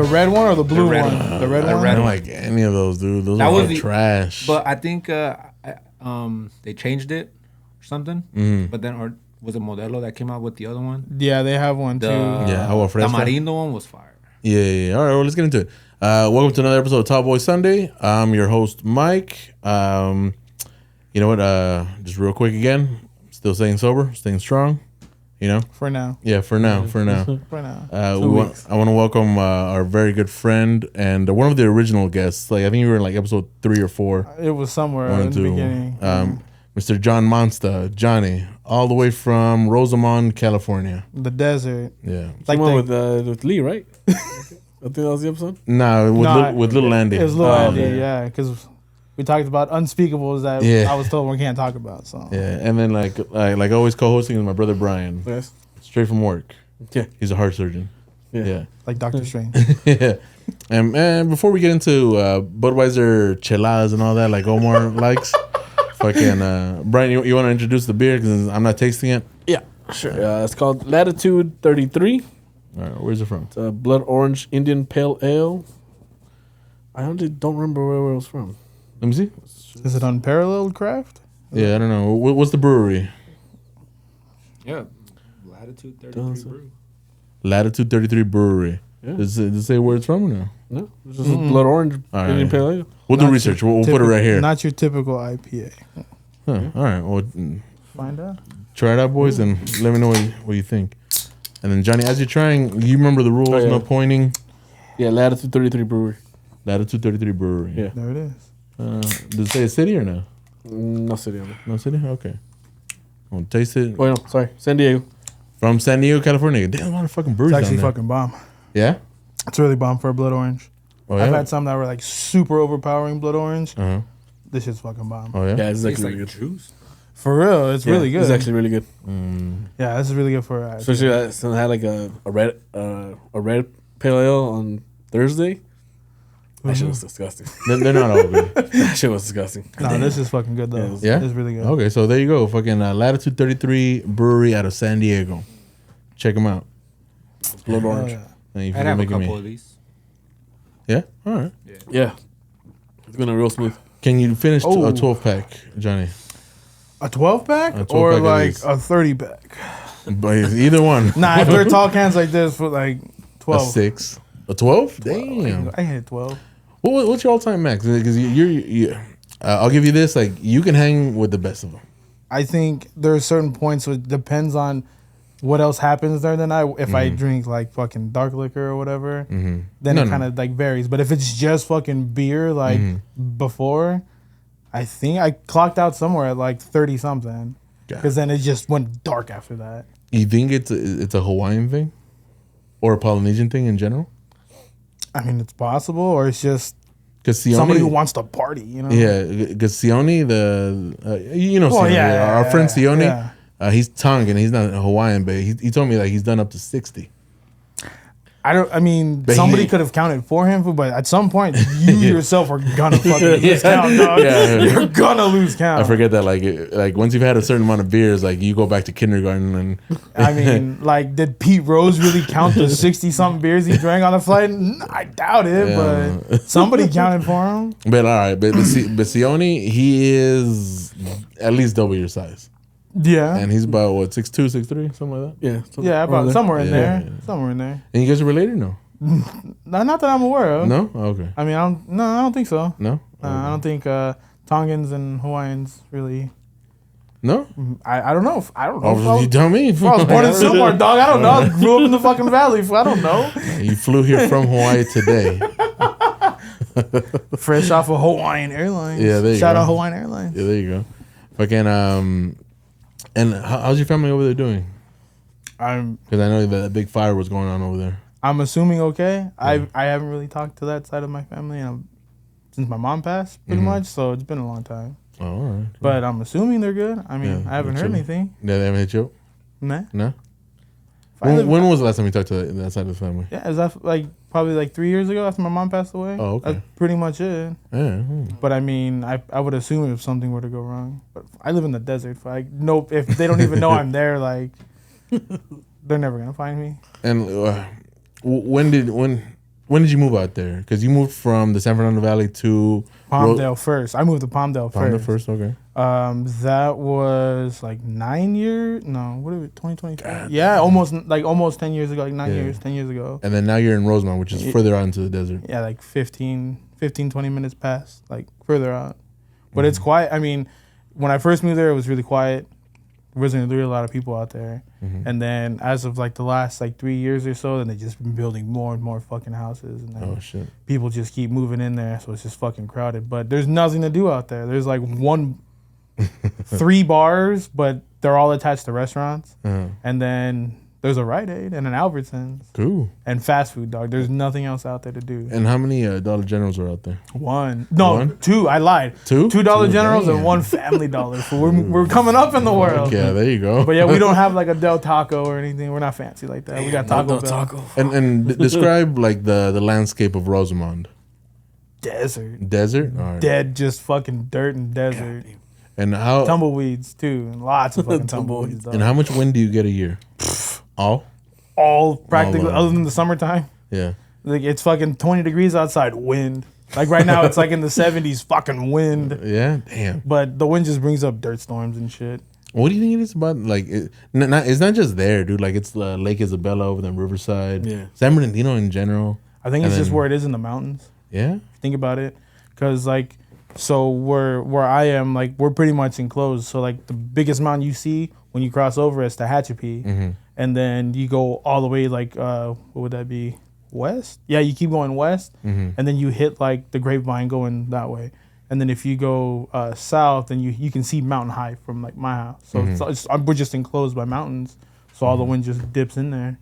red one or the blue one? The red one. I don't like any of those, dude. Those are trash. But I think they changed it or something. Mm-hmm. But then, or was it Modelo that came out with the other one? Yeah, they have one too. Yeah, agua fresca. The Marino one was fire. Yeah. All right, well, let's get into it. Welcome to another episode of Top Boy Sunday. I'm your host, Mike. You know what? Just real quick again. Still staying sober, staying strong. You know. For now. Yeah, for now. For now. I want to welcome our very good friend and one of the original guests. Like I think you were in like episode 3 or 4. It was somewhere in the beginning. Mr. Jon Monsta, Johnny, all the way from Rosamond, California. The desert. Yeah. Like with Lee, right? I think that was the episode. With Little Andy. It was Little Andy, yeah, because we talked about unspeakables that I was told we can't talk about. So yeah, and then like always co-hosting is my brother Brian. Yes. Straight from work. Yeah. He's a heart surgeon. Yeah. Like Dr. Strange. Yeah. And before we get into Budweiser cheladas and all that, like Omar likes, fucking Brian, you want to introduce the beer because I'm not tasting it? Yeah, sure. It's called Latitude 33. All right, where's it from? It's a blood orange Indian pale ale. I honestly don't remember where it was from. Let me see. Is it Unparalleled Craft? Yeah, I don't know. What's the brewery? Yeah, Latitude 33 Brew. Latitude 33 Brewery. Yeah. Does it say where it's from or no? No, it's just a blood orange Indian pale ale. We'll do research. We'll put it right here. Not your typical IPA. Huh. All right. Well, find out. Try it out, boys, and let me know what you think. And then, Johnny, as you're trying, you remember the rules, no pointing? Yeah, Latitude 33 Brewery. Latitude 33 Brewery. Yeah. There it is. Does it say a city or no? No city on it. No city? Okay. I'll taste it. Wait, no, sorry. San Diego. From San Diego, California. Damn, a lot of fucking breweries It's actually down there. fucking bomb. Yeah? It's really bomb for a blood orange. Oh, yeah? I've had some that were like super overpowering blood orange. Uh-huh. This shit's fucking bomb. Oh, yeah? Yeah, it's actually like really good. Juice. For real, it's really good. It's actually really good. Yeah, this is really good for Especially I had like a red pale ale on Thursday. That shit was disgusting. They're not all good. That shit was disgusting. No, this is fucking good though. Yeah? It's really good. Okay, so there you go. Fucking Latitude 33 Brewery out of San Diego. Check them out. Blood orange. Yeah. Thank you I'd for have a making couple of these. Yeah? All right. Yeah. It's been a real smooth. Can you finish a 12-pack, Johnny? A 12-pack? A 12-pack or at like least. a 30-pack? But either one. Nah, if they're tall cans like this for like 12. A 6. A 12? Damn. I hit 12. What's your all-time max? Because I'll give you this. Like, you can hang with the best of them. I think there are certain points, so it depends on what else happens during the night. If I drink like fucking dark liquor or whatever, then it kind of like varies. But if it's just fucking beer, like before, I think I clocked out somewhere at like 30 something. Because then it just went dark after that. You think it's a Hawaiian thing, or a Polynesian thing in general? I mean, it's possible, or it's just Sione, somebody who wants to party, you know? Yeah, because Sione, our friend Sione, yeah. He's Tongan, he's not Hawaiian, but he told me like he's done up to 60. Somebody could have counted for him, but at some point, you yourself are gonna fucking lose count, dog. Yeah. You're gonna lose count. I forget that like once you've had a certain amount of beers, like you go back to kindergarten and. I mean, like, did Pete Rose really count the 60-something beers he drank on the flight? I doubt it, but somebody counted for him. But all right, but Sione, he is at least double your size. Yeah. And he's about, what, 6'2", 6'3", something like that? Yeah. About somewhere in there. Yeah. Somewhere in there. And you guys are related? No? Not that I'm aware of. No? Oh, okay. I mean, I don't think so. No? Okay. I don't think Tongans and Hawaiians really... No? I don't know. I don't know. Oh, you tell me. I was born in Sylmar, dog. I don't know. I grew up in the fucking valley. I don't know. You flew here from Hawaii today. Fresh off of Hawaiian Airlines. Yeah, there you Shout go. out Hawaiian Airlines. Yeah, there you go. Fucking, and how's your family over there doing? Because I know that big fire was going on over there. I'm assuming okay. I haven't really talked to that side of my family since my mom passed, pretty much. So it's been a long time. Oh, all right. But I'm assuming they're good. I mean, I haven't heard anything. Yeah, they haven't hit you up? Nah. No? When was the last time you talked to that side of the family? Yeah, is that probably 3 years ago after my mom passed away? Oh, okay. That's pretty much it. Yeah. But I mean, I would assume if something were to go wrong. But I live in the desert. Nope. If they don't even know I'm there, they're never gonna find me. And when when did you move out there? Because you moved from the San Fernando Valley to Palmdale first. I moved to Palmdale first. Okay. That was like 9 years. No, what is it? 2020. Yeah, almost 10 years ago. Like 10 years ago. And then now you're in Rosemont, which is further out into the desert. Yeah, like 15, 20 minutes past, like further out. But it's quiet. I mean, when I first moved there, it was really quiet. There wasn't really a lot of people out there. And then as of like the last like 3 years or so, then they just been building more and more fucking houses. And then people just keep moving in there, so it's just fucking crowded. But there's nothing to do out there. There's like 3 bars, but they're all attached to restaurants. And then there's a Rite Aid and an Albertsons. Cool. And fast food, dog. There's nothing else out there to do. And how many Dollar Generals are out there? 1. No, One? 2. I lied. 2? 2 Dollar Generals Damn. and 1 Family Dollar. So we're coming up in the world. Yeah, there you go. But yeah, we don't have like a Del Taco or anything. We're not fancy like that. We got Taco Bell. And describe like the landscape of Rosamond. Desert. Desert? All right. Dead, just fucking dirt and desert. And how Tumbleweeds too. Lots of fucking tumbleweeds. Dog. and how much wind do you get a year? All practically, Oh, wow. other than the summertime. Yeah. Like it's fucking 20 degrees outside, wind. Like right now, it's like in the 70s, fucking wind. Yeah. Damn. But the wind just brings up dirt storms and shit. What do you think it is about? Like, it's not just there, dude. Like, it's Lake Isabella over there, Riverside. Yeah. San Bernardino in general. I think And it's just then- where it is in the mountains. Yeah. Think about it, because like, so where I am, like we're pretty much enclosed. So like the biggest mountain you see when you cross over is Tehachapi, and then you go all the way like what would that be? West? Yeah, you keep going west, and then you hit like the Grapevine going that way. And then if you go south, then you can see Mountain High from like my house. So we're just enclosed by mountains, so all the wind just dips in there.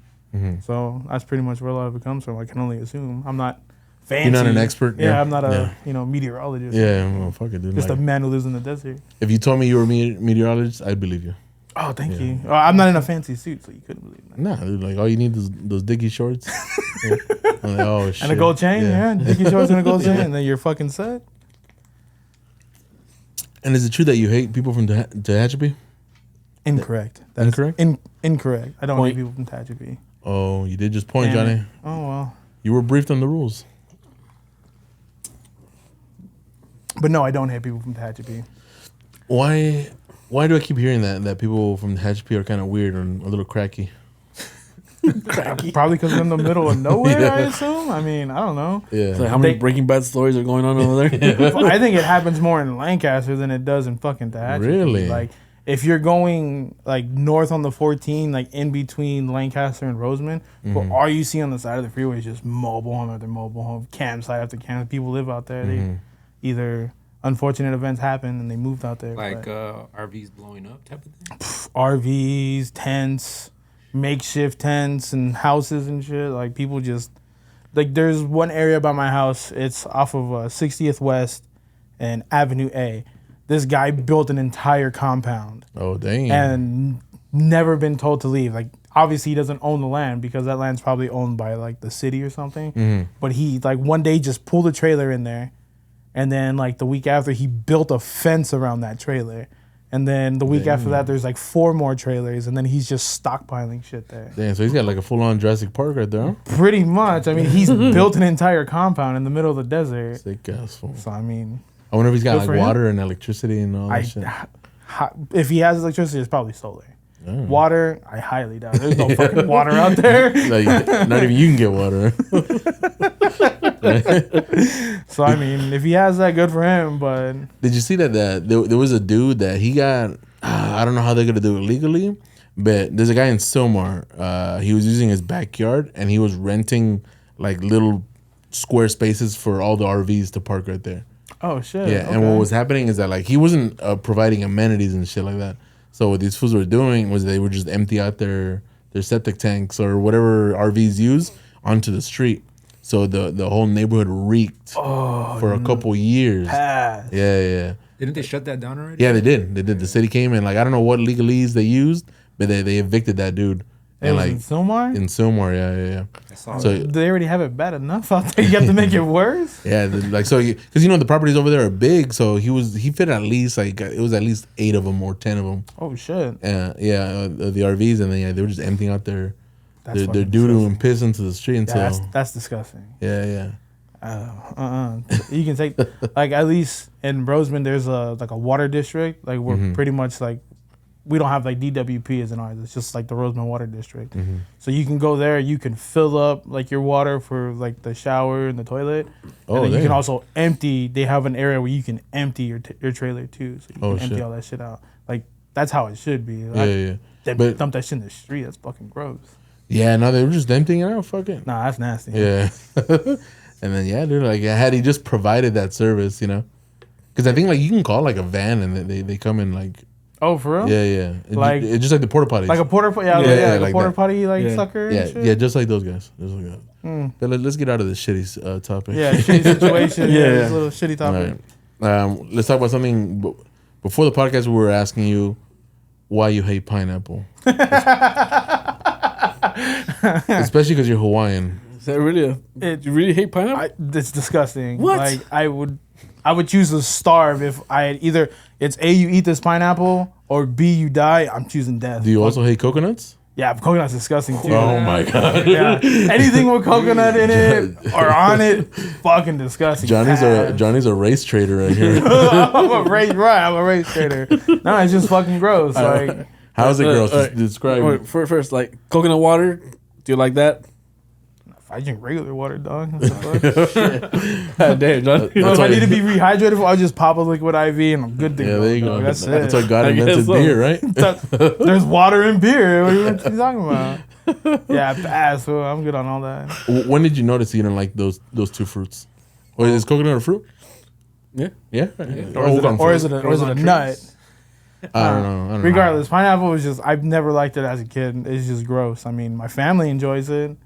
So that's pretty much where a lot of it comes from. I can only assume. I'm not fancy. You're not an expert? Yeah, Yeah. I'm not a meteorologist. Yeah, well, fuck it, dude. Just Like, a man who lives in the desert. if you told me you were a meteorologist, I'd believe you. Oh, thank you. I'm not in a fancy suit, so you couldn't believe that. Nah, dude, like all you need is those Dickie shorts. Yeah. I'm like, oh shit. And a gold chain, yeah. Dickie shorts and a gold chain, and then you're fucking set. And is it true that you hate people from Tehachapi? Incorrect. Incorrect? Incorrect. I don't Point. hate people from Tehachapi. Oh, you did just point, Damn Johnny. it. Oh, well. You were briefed on the rules. But no, I don't hate people from Tehachapi. Why do I keep hearing that people from Tehachapi are kind of weird and a little cracky? Probably because we're in the middle of nowhere, Yeah. I assume. I mean, I don't know. Yeah. It's like how many Breaking Bad stories are going on over there? I think it happens more in Lancaster than it does in fucking Tehachapi. Really? Like, if you're going like north on the 14, like in between Lancaster and Roseman, but all you see on the side of the freeway is just mobile home after mobile home, campsite after campsite. People live out there. They either unfortunate events happen and they moved out there. Like but RVs blowing up type of thing. RVs, tents, makeshift tents, and houses and shit. Like people just like there's one area by my house. It's off of 60th West and Avenue A. This guy built an entire compound Oh, dang. and never been told to leave. Like, obviously, he doesn't own the land because that land's probably owned by, like, the city or something. But he, like, one day just pulled a trailer in there. And then, like, the week after, he built a fence around that trailer. And then the week after that, there's, like, 4 more trailers. And then he's just stockpiling shit there. Damn, so he's got like a full-on Jurassic Park right there, huh? Pretty much. I mean, he's built an entire compound in the middle of the desert. Sick ass fool. So, I mean... I wonder if he's got Good like for him. water and electricity and all that shit. If he has electricity, it's probably solar. Water, I highly doubt. There's no fucking water out there. Like, not even you can get water. So I mean, if he has that, good for him. But Did you see that there was a dude that he got? I don't know how they're gonna do it legally, but there's a guy in Silmar. He was using his backyard and he was renting like little square spaces for all the RVs to park right there. oh shit. Yeah, and what was happening is that like he wasn't providing amenities and shit like that. So what these fools were doing was they would just empty out their septic tanks or whatever RVs use onto the street. So the whole neighborhood reeked for a couple years. pass? Yeah. Didn't they shut that down already? Yeah, they did. The city came and like I don't know what legalese they used, but they evicted that dude. It And was like in Silmar. in Silmar, yeah. I saw So They already have it bad enough out there. You have to make it worse. yeah, like so because the properties over there are big, so he fit at least like it was at least 8 of them or 10 of them. Oh shit. The RVs, and then they were just emptying out their That's They're doo-doo and piss into the street until... Yeah, that's disgusting. Yeah. You can take like at least in Roseman there's a water district like we're pretty much like we don't have like DWP as in ours. It's just like the Roseman Water District. So you can go there. You can fill up like your water for like the shower and the toilet. And then you can also empty. They have an area where you can empty your trailer too, so you can empty all that shit out. Like that's how it should be. Like, But dump that shit in the street. That's fucking gross. Yeah, no, they were just emptying it out. Fuck it. Nah, that's nasty. Yeah. And then dude, like had he just provided that service, because I think like you can call like a van and they come in like. Oh, for real? Yeah. It's just like the porta potties. Like a porta potty, like a porta potty sucker. Yeah, just like those guys. But let's get out of this shitty topic. Yeah, shitty situation. This little shitty topic. All right. Let's talk about something. Before the podcast, we were asking you why you hate pineapple, especially because you're Hawaiian. Is that really you really hate pineapple? It's disgusting. What? Like I would choose to starve if I had either it's A, you eat this pineapple, or B, you die. I'm choosing death. Do you also hate coconuts? Yeah, coconut's disgusting too. Oh my god. Yeah, anything with coconut in it or on it, fucking disgusting. Johnny's a race trader right here. I'm a race trader. No, it's just fucking gross. Like, how is it gross? Describe. First, like coconut water. Do you like that? I drink regular water, dog. Damn, John. If I need to be rehydrated, I'll just pop a liquid IV and I'm good to go. Yeah, there you go. That's it. That's why God invented beer, right? There's water in beer. What are you talking about? Yeah, pass. So I'm good on all that. When did you notice you didn't like those two fruits? Or is coconut a fruit? Yeah. Or is it a nut? I don't know. Regardless, pineapple is just, I've never liked it as a kid. It's just gross. I mean, my family enjoys it.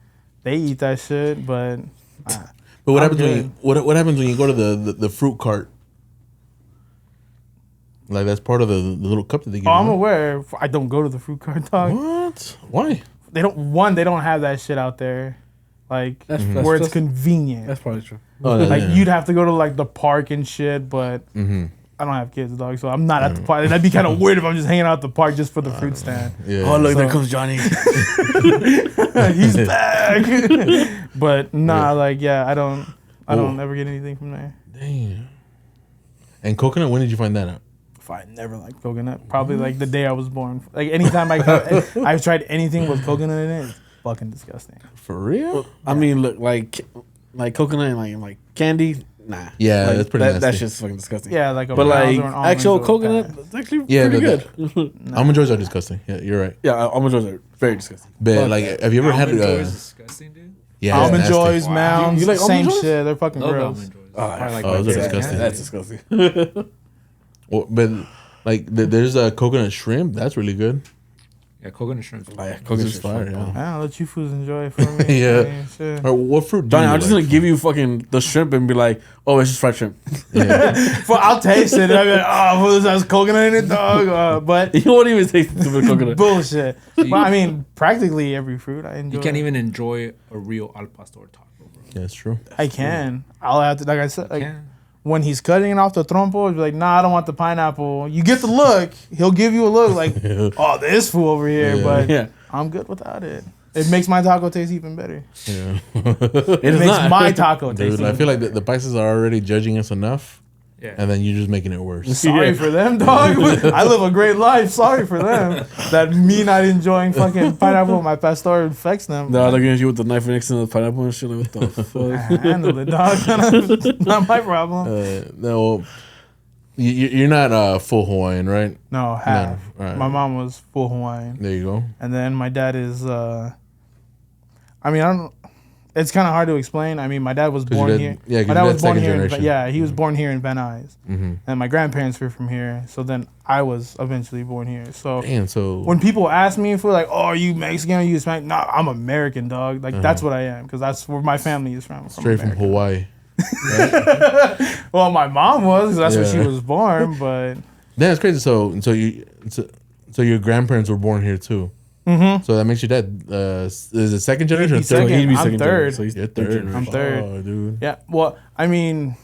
They eat that shit, but what happens what happens when you go to the fruit cart? Like that's part of the little cup that they give you. I'm aware. I don't go to the fruit cart, dog. What? Why? They don't have that shit out there. Like where it's convenient. That's probably true. You'd have to go to like the park and shit, but I don't have kids, dog, so I'm not at the park. That'd be kind of weird if I'm just hanging out at the park just for the fruit stand. Yeah. Oh, look, there comes Johnny. He's back. But nah, I don't ever get anything from there. Damn. And coconut, when did you find that out? I never liked coconut. Probably like the day I was born. Like anytime I've tried anything with coconut in it, it's fucking disgusting. For real? I mean, look, like coconut and like candy. Nah. Yeah, that's pretty nasty. That's just fucking disgusting. Yeah, but like actual coconut, it's actually pretty good. Almond joys are disgusting. Yeah, you're right. Yeah, almond joys are very disgusting. But like, have you ever had? Almond joys disgusting, dude. Yeah, almond joys, mounds, you like same joys? shit. They're fucking gross. Those are disgusting. That's disgusting. Well, but like, there's a coconut shrimp. That's really good. Yeah, coconut shrimp. Coconut fire. Yeah. I'll let you fools enjoy it for me. Yeah. Or what fruit? Johnny, I'm just gonna give you fucking the shrimp and be like, oh, it's just fried shrimp. Yeah. I'll taste it. I'll be like, oh, this has coconut in it, dog. But you won't even taste the coconut. Bullshit. Well, I mean, practically every fruit I enjoy. You can't even enjoy a real al pastor taco, bro. Yeah, that's true. I can. I'll have to, like I said, when he's cutting it off the trompo, he'll be like, nah, I don't want the pineapple. You get the look. He'll give you a look like, oh, this fool over here. But I'm good without it. It makes my taco taste even better. Yeah. It makes my taco taste Dude, I feel like the prices are already judging us enough. Yeah. And then you're just making it worse. Sorry for them, dog. I live a great life. Sorry for them. That me not enjoying fucking pineapple with my pastor affects them. No, they're getting you with the knife next to the pineapple and shit. Like, what the fuck? Handle it, dog. Not my problem. No, you're not full Hawaiian, right? No, half. No. Right. My mom was full Hawaiian. There you go. And then my dad is, it's kind of hard to explain. I mean, my dad was born here. Yeah, my dad was born here. He was Mm-hmm. born here in Van Nuys. And my grandparents were from here. So then I was eventually born here. So, when people ask me if we're like, oh, are you Mexican? Are you Hispanic? No, I'm American, dog. Like, that's what I am. Because that's where my family is from. Straight from Hawaii. Well, my mom was. That's where she was born. But that's crazy. So your grandparents were born here too. Mm-hmm. So that makes your dad is it second generation or third? He'd be second. I'm third. So he's third. I'm third. Oh, dude. Yeah. Well, I mean,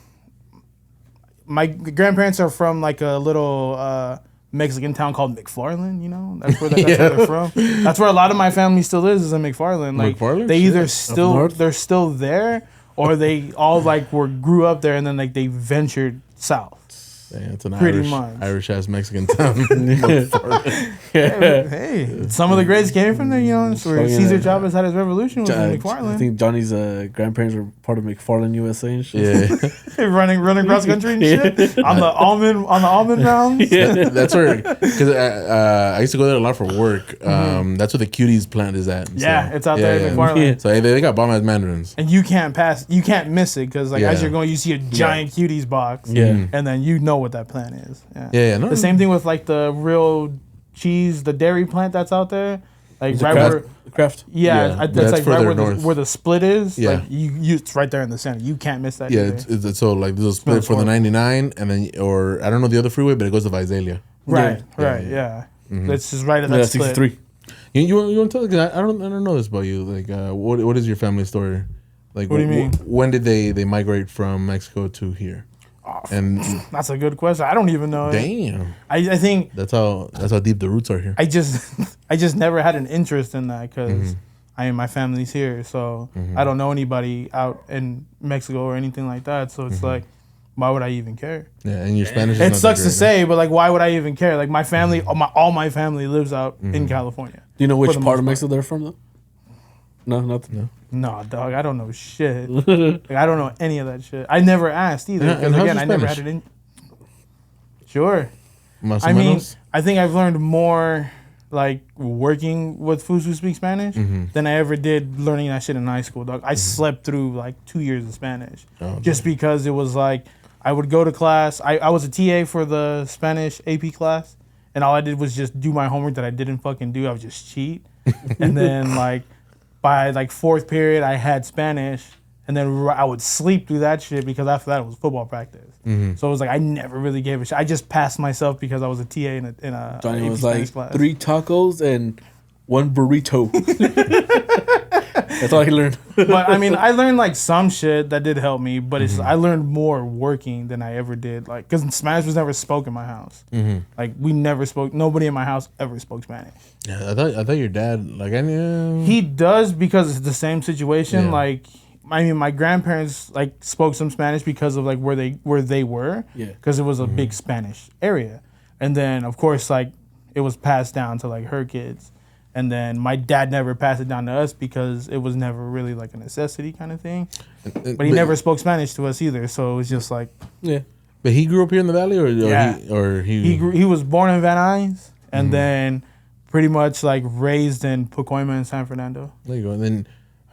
my grandparents are from like a little Mexican town called McFarland. You know, that's where where they're from. That's where a lot of my family still is in McFarland. Like McFarland? they either north? they're still there, or they all like grew up there and then like they ventured south. Dang, it's an Pretty much. Irish ass Mexican town. Hey, some of the greats came from there. You know, so where Cesar Chavez had his revolution was in McFarland. I think Johnny's grandparents were part of McFarland, USA and shit. Yeah, running cross country and shit on the almond rounds. yeah, that's where. Because I used to go there a lot for work. That's where the Cuties plant is at. Yeah, so, it's out there in McFarland. Yeah. So they got bomb ass mandarins. And you can't miss it because like as Yeah. you're going, you see a giant Cuties box. Yeah. And then you know what that plant is. Yeah. Yeah, no. The same thing with like the real cheese, the dairy plant that's out there. Like right where, Kraft. yeah, Yeah, that's that's like right further where north. where the split is. Yeah. Like you it's right there in the center. You can't miss that. Yeah, either. it's so like there's a split Smells for the horrible. 99, and then or I don't know the other freeway, but it goes to Visalia. Right, Yeah, right, yeah. yeah. That's just right at that Yeah, split. 63. You want to tell? Cause I don't know this about you. Like, what is your family story? Like, What do you mean? When did they migrate from Mexico to here? And That's a good question. I don't even know. damn, I think that's how deep the roots are here. I just never had an interest in that because my family's here, so I don't know anybody out in Mexico or anything like that. So it's like, why would I even care? Yeah, and your Spanish. Is It not sucks that to great, say, but like, why would I even care? Like my family, all my family lives out in California. Do you know which For the part of most Mexico they're from, though? No, nothing. No, dog, I don't know shit. Like, I don't know any of that shit. I never asked either. And Because how's again, your I never Spanish? had it in. Sure. Más o I mean, menos? I think I've learned more like working with fools who speak Spanish than I ever did learning that shit in high school, dog. I slept through like 2 years of Spanish just because it was like I would go to class. I was a TA for the Spanish AP class, and all I did was just do my homework that I didn't fucking do. I would just cheat, and then like by like fourth period, I had Spanish. And then I would sleep through that shit because after that it was football practice. So it was like I never really gave a shit. I just passed myself because I was a TA in a Johnny AP was Spanish like class. 3 tacos and 1 burrito. That's all he learned. But I mean, I learned like some shit that did help me, but it's I learned more working than I ever did. Like, because Spanish was never spoken in my house. Like, we never spoke. Nobody in my house ever spoke Spanish. Yeah, I thought your dad like I knew. He does because it's the same situation. Yeah. Like, I mean, my grandparents like spoke some Spanish because of like where they were. Yeah. Because it was a big Spanish area, and then of course like it was passed down to like her kids. And then my dad never passed it down to us because it was never really like a necessity kind of thing. But he never spoke Spanish to us either, so it was just like. Yeah. But he grew up here in the valley, Yeah. He was born in Van Nuys and then pretty much like raised in Pacoima and San Fernando. There you go. And then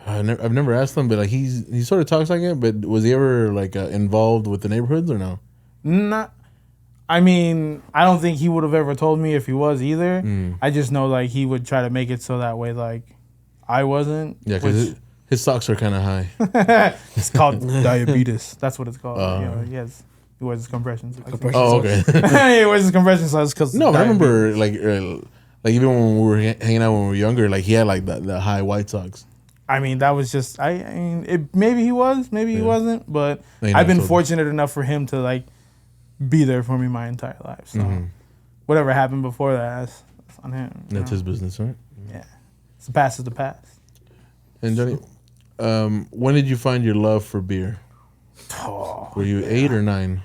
I've never asked him, but like he sort of talks like it. But was he ever like involved with the neighborhoods or no? Not. I mean, I don't think he would have ever told me if he was either. I just know like he would try to make it so that way like I wasn't. Yeah, because his socks are kind of high. It's called diabetes. That's what it's called. You know, he wears his compressions. Oh, okay. He wears his compression socks because No, but I remember like even when we were hanging out when we were younger, like he had like the high white socks. I mean, that was just I mean, maybe he was, maybe he wasn't, but No, you I've never been told me. fortunate enough for him to like be there for me my entire life. So whatever happened before that's on him. you That's know? his business, right? Yeah. It's the past is the past. And Johnny, when did you find your love for beer? Were you 8 or 9?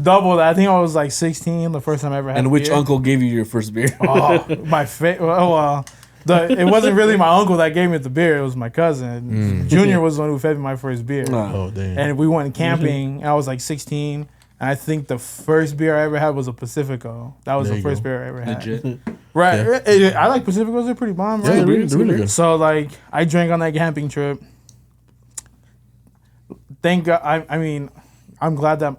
Double that. I think I was like 16 the first time I ever had And which beer. uncle gave you your first beer? Oh, it wasn't really my uncle that gave me the beer. It was my cousin. Junior was the one who fed me my first beer. Oh, damn. And we went camping. I was like 16. And I think the first beer I ever had was a Pacifico. That was There the you first go. beer I ever had. Legit. Right. I like Pacificos. They're pretty bomb, Yeah, right? they're really good. So, like, I drank on that camping trip. Thank God. I mean, I'm glad that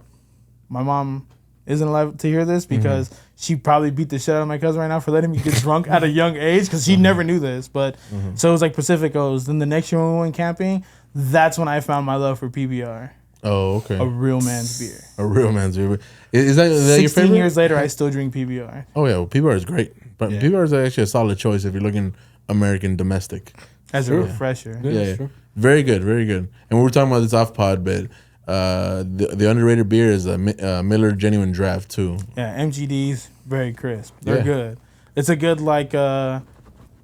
my mom isn't allowed to hear this because she probably beat the shit out of my cousin right now for letting me get drunk at a young age because she never knew this. But so it was like Pacificos. Then the next year when we went camping, that's when I found my love for PBR, Oh, okay. a real man's beer. A real man's beer. Is that your 16 favorite? years later, I still drink PBR. Oh yeah, well, PBR is great, but Yeah. PBR is actually a solid choice if you're looking American domestic. As a refresher. Yeah, very good, very good. And we were talking about this off pod, but The underrated beer is a Miller Genuine Draft too. Yeah, MGD's very crisp. They're Yeah. good. It's a good like a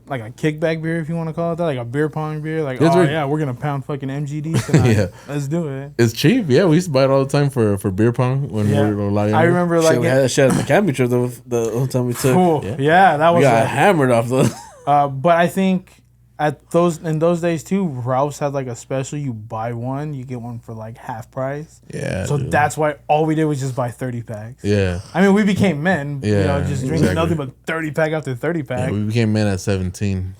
kickback beer if you want to call it that, like a beer pong beer. Like, It's very- yeah, we're gonna pound fucking MGD tonight. Yeah. Let's do it. It's cheap. Yeah, we used to buy it all the time for beer pong when we Yeah. were a lot I younger. remember Shit, like we had that shit at the camping trip the whole time we took. cool. Yeah. Yeah, that We was. got hammered off those. But I think in those days too, Ralph's had like a special. You buy one, you get one for like half price. Yeah. So dude. that's why all we did was just buy 30 packs. Yeah. I mean, we became men. Yeah, Just drinking exactly. nothing but 30 pack after 30 Yeah, pack. we became men at 17.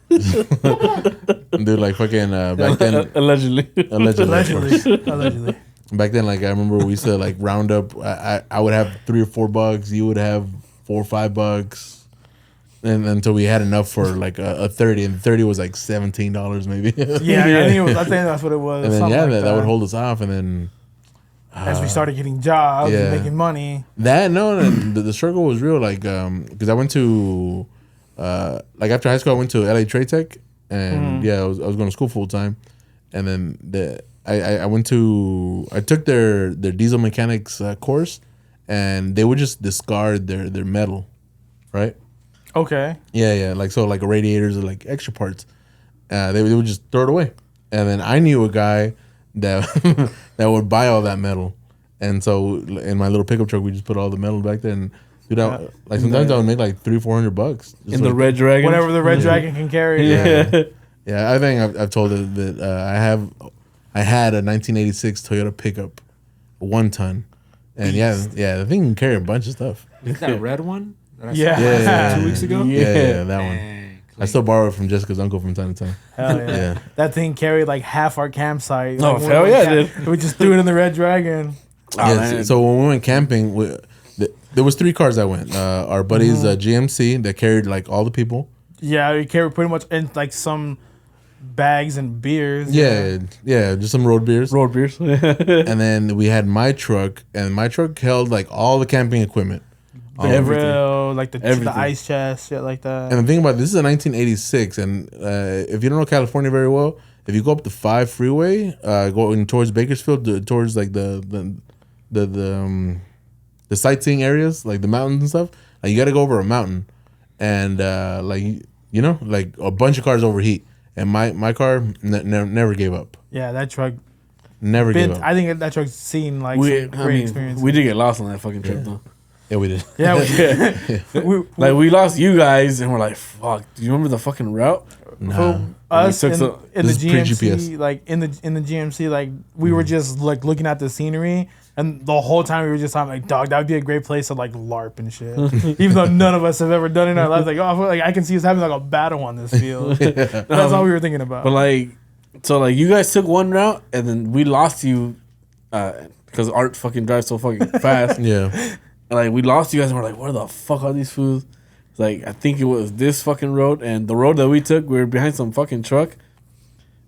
Dude, like fucking back then, Allegedly. Allegedly. back then, like I remember we used to like round up. I would have $3 or $4. You would have $4 or $5, and until we had enough for like a 30, and 30 was like $17 maybe. Yeah, I think that's what it was. And then something like that would hold us off, and then as we started getting jobs yeah. and making money. and the struggle was real. Like because I went to like after high school I went to LA Trade Tech, and I was going to school full time, and then I took their diesel mechanics course, and they would just discard their metal, right? Okay. Yeah, like so, like radiators or like extra parts, they would just throw it away. And then I knew a guy that that would buy all that metal, and so in my little pickup truck we just put all the metal back there. And dude, like sometimes I would make like $300-$400 just In the Red Dragon. Whatever the Red Dragon can carry. Yeah. Yeah, I think I've told it that I had a 1986 Toyota pickup, 1 ton, and the thing can carry a bunch of stuff. Is that red one? That I Yeah. saw Yeah. 2 weeks ago? Yeah, that one. Dang. I still borrow it from Jessica's uncle from time to time. Hell yeah. Yeah. That thing carried like half our campsite. Oh, Like, hell we yeah, went dude. We just threw it in the Red Dragon. Oh, Yeah, man. so when we went camping, there was 3 cars that went. Our buddy's GMC that carried like all the people. Yeah, we carried pretty much in like some bags and beers. Yeah, just some road beers. Road beers. And then we had my truck, and my truck held like all the camping equipment. The Everything. grill, like the Everything. ice chest, shit like that. And the thing about this is a 1986, and if you don't know California very well, if you go up the 5 freeway, going towards Bakersfield, towards like the sightseeing areas, like the mountains and stuff, like you got to go over a mountain, and like a bunch of cars overheat, and my car never gave up, Yeah, that truck. never gave up. I think that truck's seen like some great experience. we did get lost on that fucking trip though. Yeah, we did. Yeah, Like we lost you guys, and we're like, "Fuck!" Do you remember the fucking route? Nah. us We took in the This is GMC, pre-GPS. like in the GMC, like we were just like looking at the scenery, and the whole time we were just talking like, dog, that would be a great place to like LARP and shit. Even though none of us have ever done it in our lives, like, oh, like I can see us having like a battle on this field. That's all we were thinking about. But like, so like you guys took one route, and then we lost you because Art fucking drives so fucking fast. Yeah. And like we lost you guys, and we're like, "Where the fuck are these fools?" It's like I think it was this fucking road, and the road that we took, we were behind some fucking truck.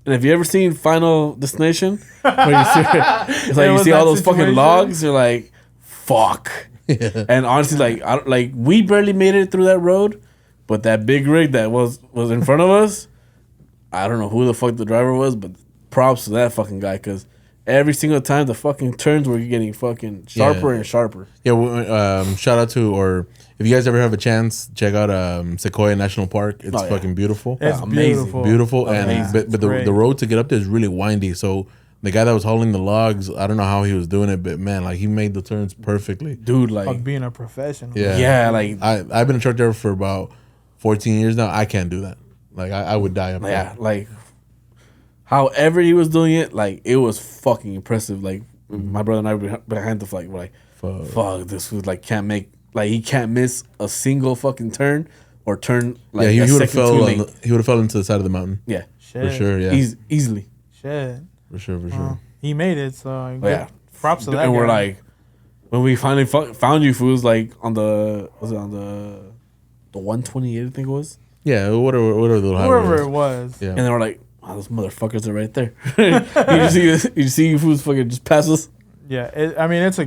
And have you ever seen Final Destination? Where you see, it's like It you was see all that those fucking situation. logs. You're like, "Fuck!" And honestly, like we barely made it through that road, but that big rig that was in front of us, I don't know who the fuck the driver was, but props to that fucking guy because every single time the fucking turns were getting fucking sharper and sharper. Yeah, shout out to, or if you guys ever have a chance, check out Sequoia National Park. It's Oh, yeah. fucking beautiful. it's amazing. beautiful. Beautiful, Amazing. and but It's great. the road to get up there is really windy. So the guy that was hauling the logs, I don't know how he was doing it, but man, like he made the turns perfectly. Dude, Of like, being a professional. Yeah, like, I've been a truck driver for about 14 years now. I can't do that. Like I would die up there. yeah, like, however he was doing it, like, it was fucking impressive. Like, my brother and I were behind the flag, we're like, fuck, this food, like, he can't miss a single fucking turn or turn, like, Yeah, a he would have second too late. he would have fell into the side of the mountain Yeah, Shit. for sure. Yeah, easily. Shit. for sure. He made it, so But yeah, props to that and we're guy. like, when we finally found you fools, like, on the 128, I think it was? Yeah, whatever the little highway Wherever was. it was. Yeah. And then we're like, oh, those motherfuckers are right there. you see you fools fucking just pass us. Yeah, I mean, it's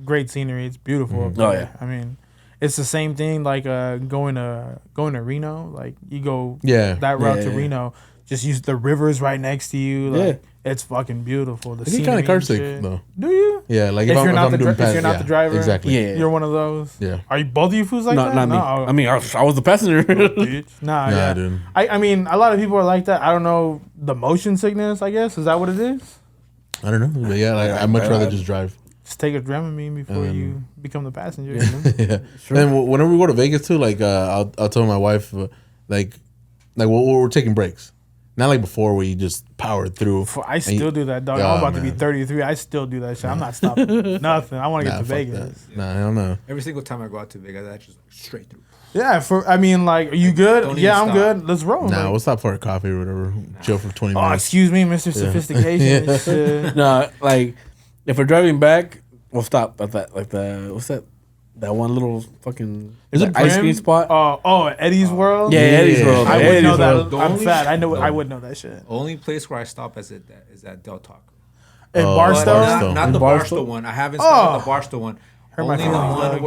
great scenery. It's beautiful. up Oh, there. yeah. I mean, it's the same thing like going to Reno. Like you go Yeah. that route to Yeah. Reno. Just use the rivers right next to you. Like, It's fucking beautiful. The I get scenery kind of car and sick shit. though. Do you? Yeah, like If if you're I'm not the doing if you're not the driver, exactly. Yeah. You're one of those. Yeah. Are you both of you fools like Not that? me. No. I mean, I was the passenger. Bitch. Nah, Nah, yeah. dude. I mean, a lot of people are like that. I don't know the motion sickness. I guess is that what it is? I don't know, but yeah, like, I'd much rather just drive. Just take a Dramamine before you become the passenger. You know? Yeah. Then whenever we go to Vegas too, like I'll tell my wife like we're taking breaks. Not like before where you just power through. I still do that, dog. Oh, I'm about to be man. 33. I still do that shit. I'm not stopping nothing. I want to get to fuck Vegas. that. Nah, hell no. Every single time I go out to Vegas, I just straight through. Yeah, I mean, like, are you good? Don't Yeah, even I'm stop. good. Let's roll. Nah, like, we'll stop for a coffee or whatever. Chill for 20 oh, minutes. excuse me, Mr. Sophistication. and shit. No, like if we're driving back, we'll stop at that like the what's that one little fucking Is it ice Brim? cream spot? Eddie's World. Yeah, Eddie's yeah. World. I would Eddie's know that. World. The I'm only- fat. I would know that shit. Only place where I stop is at Del Taco. In Oh, Barstow. Barstow. Not In the Barstow? Barstow one. I haven't stopped at the Oh. Barstow one. Hurt my Only the feelings, one dog.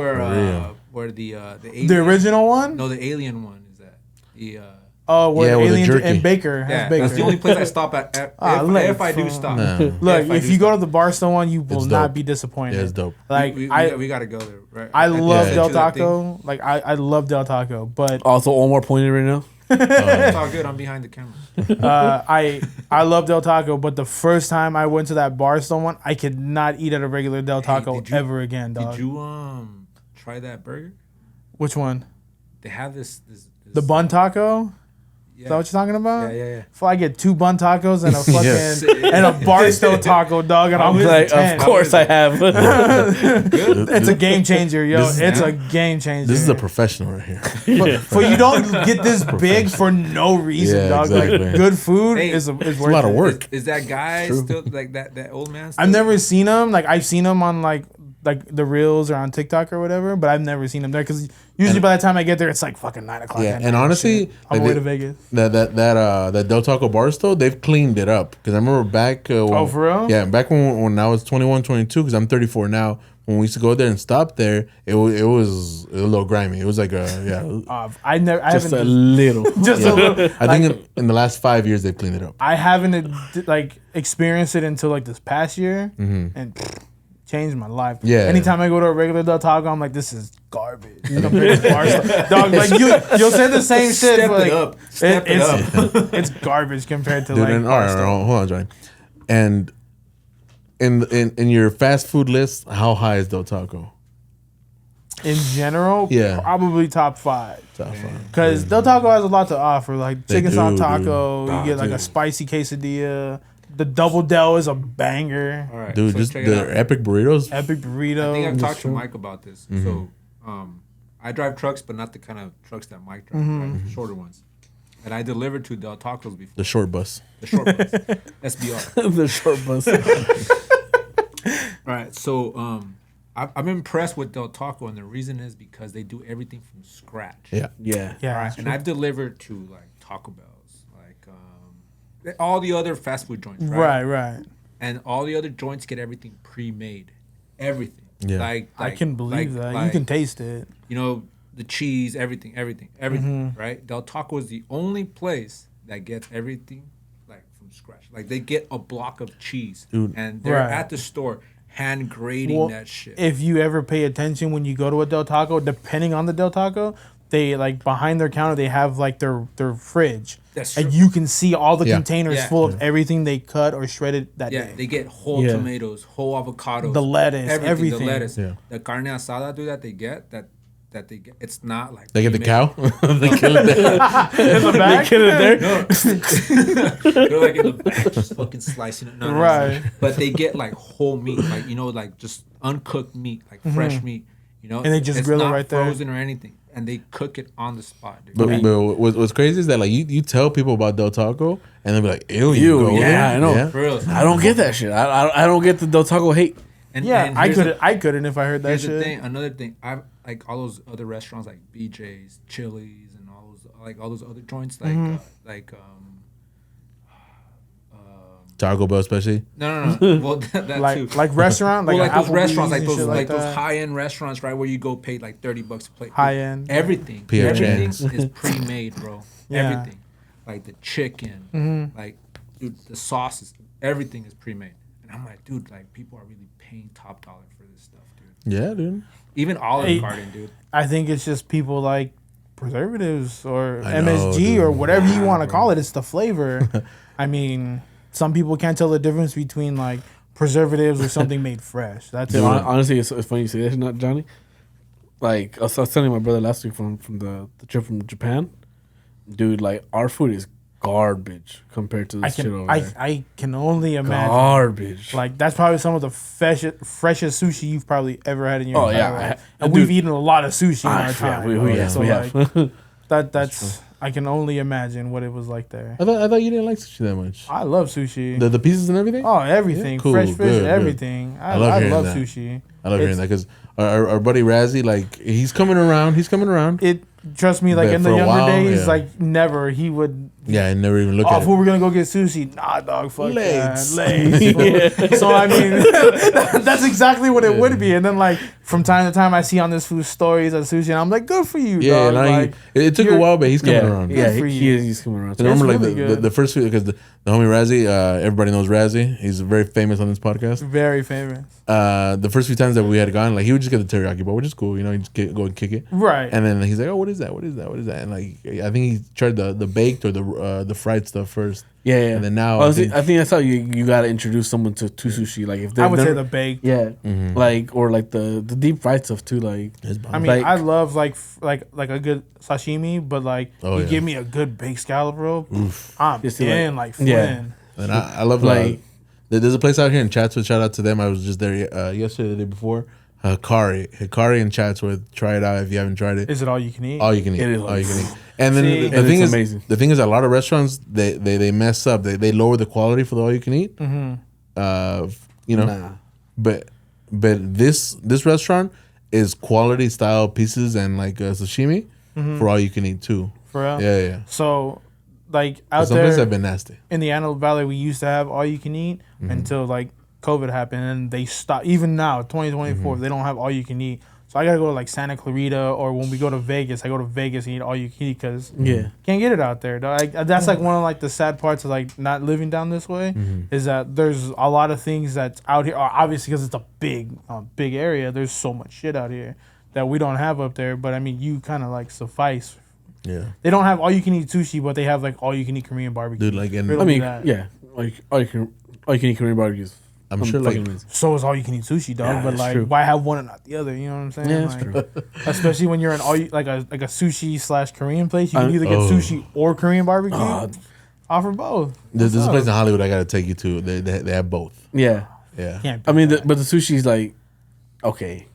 where the alien, The original one. No, the alien one is that. The Oh, where Yeah, with the aliens jerky. and Baker. Has yeah, Baker. that's the only place I stop at. If I do stop. Nah. Look, if you go to the Barstow one, you will It's not dope. be disappointed. Yeah, it's dope. Like we gotta go there. Right? I love Yeah. Del sent you that thing. Taco. Like I love Del Taco, but Also, Omar pointed right now. It's all good. I'm behind the camera. I love Del Taco. But the first time I went to that Barstow one, I could not eat at a regular Del Taco did you- ever again, dog. Did you try that burger? Which one? They have this The bun taco? Yeah. Is that what you're talking about? Yeah. If I get 2 bun tacos and a Yes. fucking and a Barstow taco, dog, and I'm Like, 10. of course I have. It's a game changer, yo. This is- It's a game changer. This is a professional right here. For you don't get this big for no reason, Yeah, dog. exactly. Like good food Hey, is worth It's a lot of it. work. Is that guy still like that old man? Still? I've never seen him. Like I've seen him on like the reels or on TikTok or whatever, but I've never seen him there because usually by the time I get there, it's like fucking 9 o'clock. Yeah, at night and honestly, shit. I'm like way they- to Vegas. that Del Taco Barstow, they've cleaned it up. Because I remember back when, For real? Yeah, back when I was 21, 22, because I'm 34 now, when we used to go there and stop there, it was a little grimy. It was like I Just a haven't little. just a little. I think in the last 5 years they've cleaned it up. I haven't like experienced it until like this past year, and changed my life. Yeah. Anytime I go to a regular Del Taco, I'm like, this is garbage compared to Barstow. Dog, like you'll say the same shit. Step but, like, it up. Step it up. It's garbage compared to Dude, like and, all right, Barstow. hold on, Johnny. And in your fast food list, how high is Del Taco? In general, Yeah. probably top 5. Top five. Because Del Taco has a lot to offer, like They chicken do, salt dude. taco. You get like a dude. spicy quesadilla. The double Del is a banger. All right, Dude, so just check it out. the epic burritos. Epic burrito. I think I've talked to Mike about this. So, I drive trucks, but not the kind of trucks that Mike drives, right? Shorter ones. And I delivered to Del Tacos before. The short bus. The short ones, SBR. The short bus. All right, so I'm impressed with Del Taco, and the reason is because they do everything from scratch. Yeah. Yeah. yeah, Right, and I've delivered to like Taco Bell's, like all the other fast food joints, right? right. And all the other joints get everything pre-made, everything. Yeah. Like I can believe that. You like, can taste it. you know, the cheese, everything, right? Del Taco is the only place that gets everything like from scratch. Like they get a block of cheese, Dude. and they're Right. at the store hand grading Well, that shit. If you ever pay attention when you go to a Del Taco, depending on the Del Taco, they like behind their counter they have like their fridge. That's and true. you can see all the Yeah. containers Yeah. full of everything they cut or shredded that Yeah, day. they get whole Yeah. tomatoes, whole avocados, The lettuce, everything. The lettuce, Yeah. the carne asada, dude, that they get. It's not like They get the pre-made. cow. They kill it there. In the back? They're like in the back, just fucking slicing it. No, Right. But they get like whole meat, like like just uncooked meat, like fresh meat. And they just it's grill it not right there. frozen or anything, and they cook it on the spot, dude. But what's crazy is that like you tell people about Del Taco and they'll be like, ew, you Ew, go yeah, there? I know. Yeah. For real. I don't get that shit. I don't get the Del Taco hate. And, Yeah, and I here's couldn't if I heard that Here's shit. the thing. Another thing. I like all those other restaurants like BJ's, Chili's, and all those other joints like Taco Bell especially. no. Well, that too. like restaurant, like, Well, like those Applebee's restaurants, like and those shit like those that. high end restaurants, right? Where you go pay like $30 a plate. High end. Everything, P.F. everything Chang's. is pre-made, bro. Yeah. Everything, like the chicken, like dude, the sauces, Everything is pre-made, and I'm like, dude, like people are really paying top dollar for this stuff, dude. Yeah, dude. Even Olive Garden, dude. I think it's just people like preservatives or I know, MSG dude. or whatever you want to call it. It's the flavor. I mean, some people can't tell the difference between like preservatives or something made fresh. That's it. Honestly, it's funny you say that, not Johnny. Like I was telling my brother last week from the trip from Japan, dude. Like our food is garbage compared to this shit over there. I can only imagine. Garbage. Like that's probably some of the freshest sushi you've probably ever had in your entire life. And Dude, we've eaten a lot of sushi in our time. we So, have. like, that's I can only imagine what it was like there. I thought you didn't like sushi that much. I love sushi. The pieces and everything. Oh, everything. Yeah, cool, Fresh fish, good. everything. I love hearing love that. sushi. I love hearing that because our buddy Razzie, like he's coming around. Trust me, like But in the for a younger while, days, yeah. like never he would. Yeah, I never even look Oh, at fool, it. we're gonna go get sushi. Nah, dog, fuck Legs. that. Legs. So I mean, that's exactly what it would be. And then like from time to time, I see on this food stories of sushi, and I'm like, good for you, Yeah, dog. Like, it took a you're- while, but he's coming around. Yeah, Good for he you. is. He's coming around. And I remember It's like really the good. first week because the homie Razzie, everybody knows Razzie. He's very famous on this podcast. Very famous. The first few times that we had gone, like he would just get the teriyaki bowl, which is cool. You know, he just go and kick it. Right. And then he's like, "Oh, what is that? What is that? What is that?" And like, I think he tried the baked or the fried stuff first. Yeah. And then now, Honestly, I think that's how you gotta introduce someone to sushi. Like if they I would say the baked. yeah, like or like the deep fried stuff too. Like it's bomb. I mean, Like- I love like a good sashimi, but like Oh, you yeah. give me a good baked scallop roll, I'm Just in like- like Flynn. yeah. and I love like- there's a place out here in Chatsworth. Shout out to them. I was just there yesterday, the day before. Hikari in Chatsworth. Try it out if you haven't tried it. Is it all you can eat? All you can eat. It is All you can eat. And then See? the And thing it's is, amazing. the thing is, a lot of restaurants they mess up. They lower the quality for the all you can eat. You know, nah. but this restaurant is quality style pieces and like sashimi for all you can eat too. For real? Yeah. So, like out Some places there have been nasty. in the Antelope Valley, we used to have all you can eat until like COVID happened, and they stopped. Even now, 2024, they don't have all you can eat. So I gotta go to like Santa Clarita, or when we go to Vegas, I go to Vegas and eat all you can eat because Yeah. can't get it out there. Dog. That's like one of like the sad parts of like not living down this way is that there's a lot of things that's out here. Obviously, because it's a big area. There's so much shit out here that we don't have up there. But I mean, you kind of like suffice. Yeah, They don't have all you can eat sushi, but they have like all you can eat Korean barbecue. dude. Like, and Really? I mean, that. yeah. Like all you can eat Korean barbecues. I'm sure like fucking amazing. So is all you can eat sushi, dog. Yeah, but that's like, true. why have one and not the other? You know what I'm saying? Yeah, that's Like, true. Especially when you're in all like a sushi / Korean place, you can either get Oh. sushi or Korean barbecue. Oh, Offer both. there's a What's place up? in Hollywood I gotta take you to. They have both. yeah. Yeah, Can't I mean, beat that. but the sushi's like okay.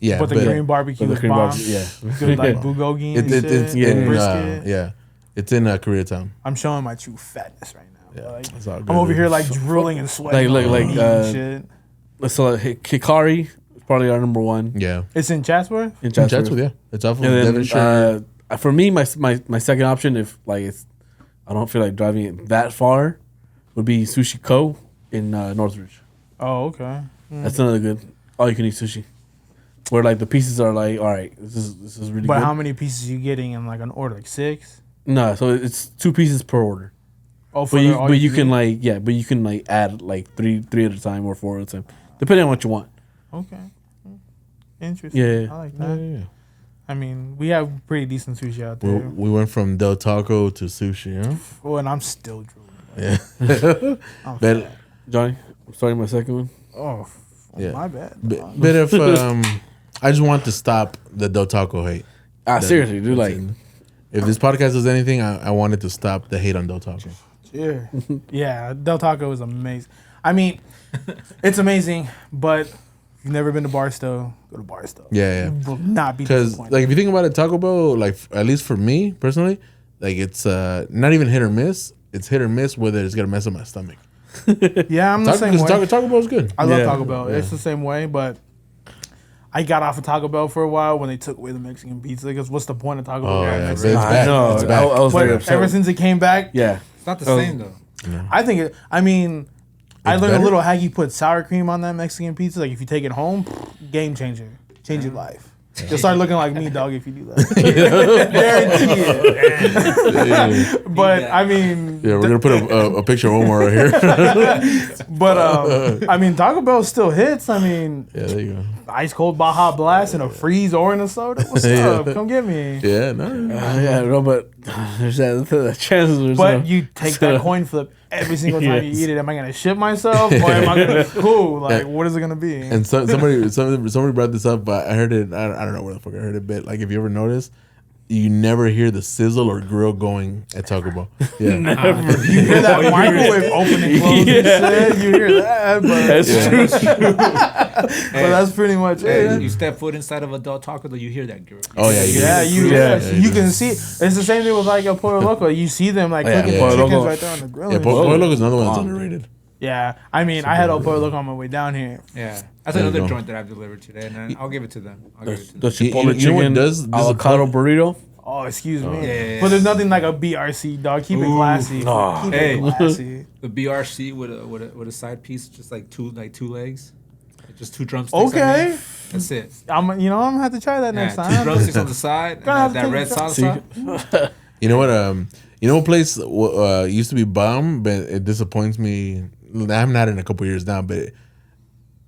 yeah. but the Korean barbecue But the is Korean bomb. barbecue, yeah. Good like bulgogi and shit. it's Yeah. in brisket. yeah, it's in Koreatown. I'm showing my true fatness right now. Yeah, Like, it's all good, I'm over dude. here like drooling and sweating. Like- on like, meat and shit. So like, Hikari is probably our number one Yeah, It's in Chatsworth. in in Chatsworth. Chatsworth. Yeah, it's off of And then Devonshire. for me, my second option, if like it's, I don't feel like driving it that far, would be Sushi Co. in Northridge. Oh, okay. That's another good all you can eat sushi, where like the pieces are like, all right, this is really But good. how many pieces you getting in like an order? Like 6? No, so it's 2 pieces per order. Oh, for But the you all but you can can eat? you can like add like three at a time or 4 at a time, depending on what you want. Okay. Interesting. Yeah. I like Yeah, that. yeah. I mean, we have pretty decent sushi out there. We went from Del Taco to sushi, huh? Oh, and I'm still drooling. Yeah. I'm But fat. Johnny, I'm starting my second one. Oh, Yeah. my bad. bit of I just want to stop the Del Taco hate. Seriously, dude, That's like it. If this podcast does anything, I wanted to stop the hate on Del Taco. Yeah. Yeah, Del Taco is amazing. I mean, it's amazing, but if you've never been to Barstow, go to Barstow. Yeah, yeah. You will not be Because disappointed. like if you think about it, Taco Bell, like at least for me personally, like it's not even hit or miss. It's hit or miss whether it's gonna mess up my stomach. yeah, I'm the same way. Taco Bell is good. I love Yeah. Taco Bell. It's the same way, but I got off of Taco Bell for a while when they took away the Mexican pizza. Because what's the point of Taco Bell? Oh having yeah, but it's Mexican? back. know, It's back. I was very But upset. ever since it came back, Yeah, It's not the Oh. same though. I think it. I mean, I It's learned better? how you put sour cream on that Mexican pizza. Like if you take it home, game changer, change your life. You'll start looking like me, dog, if you do that. Guarantee it. But I mean, Yeah, we're gonna put a picture of Omar right here. but I mean, Taco Bell still hits. I mean, Yeah, there you go. ice cold Baja Blast and a freeze or in a soda. What's up? Come get me. Yeah, no. Yeah, no, but there's the chances. Are But you take that coin flip every single time you eat it. Am I gonna shit myself or am I gonna cool? Like, what is it gonna be? And somebody brought this up. I heard it. I don't know where the fuck I heard it. But like, if you ever notice, you never hear the sizzle or grill going at Taco Bell. Yeah, You hear that microwave open and close and shit. You hear that, but That's but that's pretty much it. You step foot inside of a Del Taco, though, you hear that grill. Oh yeah, You can see. It's the same thing with like a Pollo Loco. You see them like cooking Pollo chickens Loco. right there on the grill. Yeah, and Pollo shit. Loco is another one that's underrated. Yeah, I mean, I had a Pollo Loco on my way down here. Yeah, that's There you another go. joint that I've delivered today, and I'll give it to them. the You Chipotle know chicken what does avocado burrito. Oh, excuse me. Yeah. But there's nothing like a BRC, dog. Keep it classy. no. Keep Hey. it classy. The BRC with a side piece, just like two legs, just two drumsticks. I Okay. mean. That's it. I'm gonna have to try that Yeah, next two time. drumsticks on the side, and Gonna have that to red take a salsa. You know what? You know what place used to be bomb, but it disappoints me. I haven't had it in a couple years now, but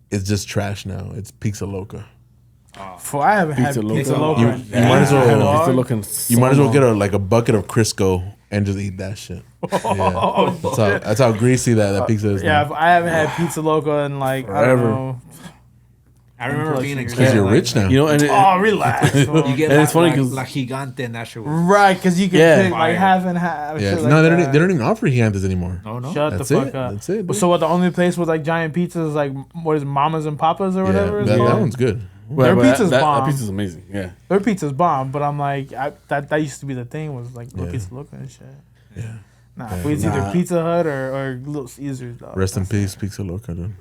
it's just trash now. It's Pizza Loca. I haven't had Pizza Loco. pizza loco. You in might as well- dog. Pizza looking. You might as well get a bucket of Crisco and just eat that shit. Yeah. That's how greasy that pizza is. Yeah, now. I haven't had pizza loco in like I Forever. don't know. I remember being a Because kid. Because you're like, rich now. You know, and Oh, relax. You get And it's funny like 'cause- La Gigante and that shit was. Right, because you can Yeah. pick like Fire. half and half. Yeah. shit like No, they that. don't even offer gigantes anymore. No, no. Shut That's the fuck it. up. That's it. dude. So what? The only place with like giant pizzas is like what is it, Mamas and Papas or whatever? it's that called? one's good. Their pizza's that bomb. pizza's amazing. Yeah. Their pizza's bomb, but I'm like that used to be the thing was like Yeah. pizza loco and shit. Yeah. Nah, it's either Pizza Hut or Little Caesars. Dog. Rest in peace, Pizza Loca, dude.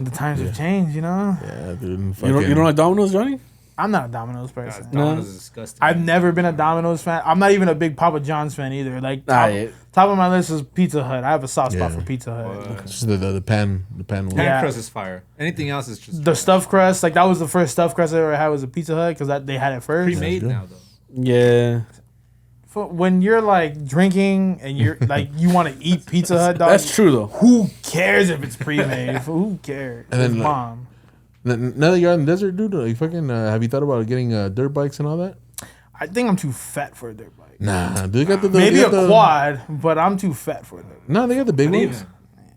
The times have changed, you know. Yeah, dude. You don't like Domino's, Johnny? I'm not a Domino's person. Domino's is disgusting. I've never been a Domino's fan. I'm not even a big Papa John's fan either. Like top of my list is Pizza Hut. I have a soft spot Yeah. for Pizza Hut. It's just the pan one. Pan Yeah. crust is fire. Anything else is just The stuffed crust, like that was the first stuffed crust I ever had was a Pizza Hut because they had it first. pre-made now though. Yeah. When you're like drinking and you're like you want to eat Pizza Hut, dog. That's true though. Who cares if it's pre-made? Who cares? And then, It's like- bomb. Now that you're on the desert, dude, you fucking have you thought about getting dirt bikes and all that? I think I'm too fat for a dirt bike. Nah, dude, they got the Maybe they a got the- quad, but I'm too fat for a dirt bike. No, they got the big Not ones.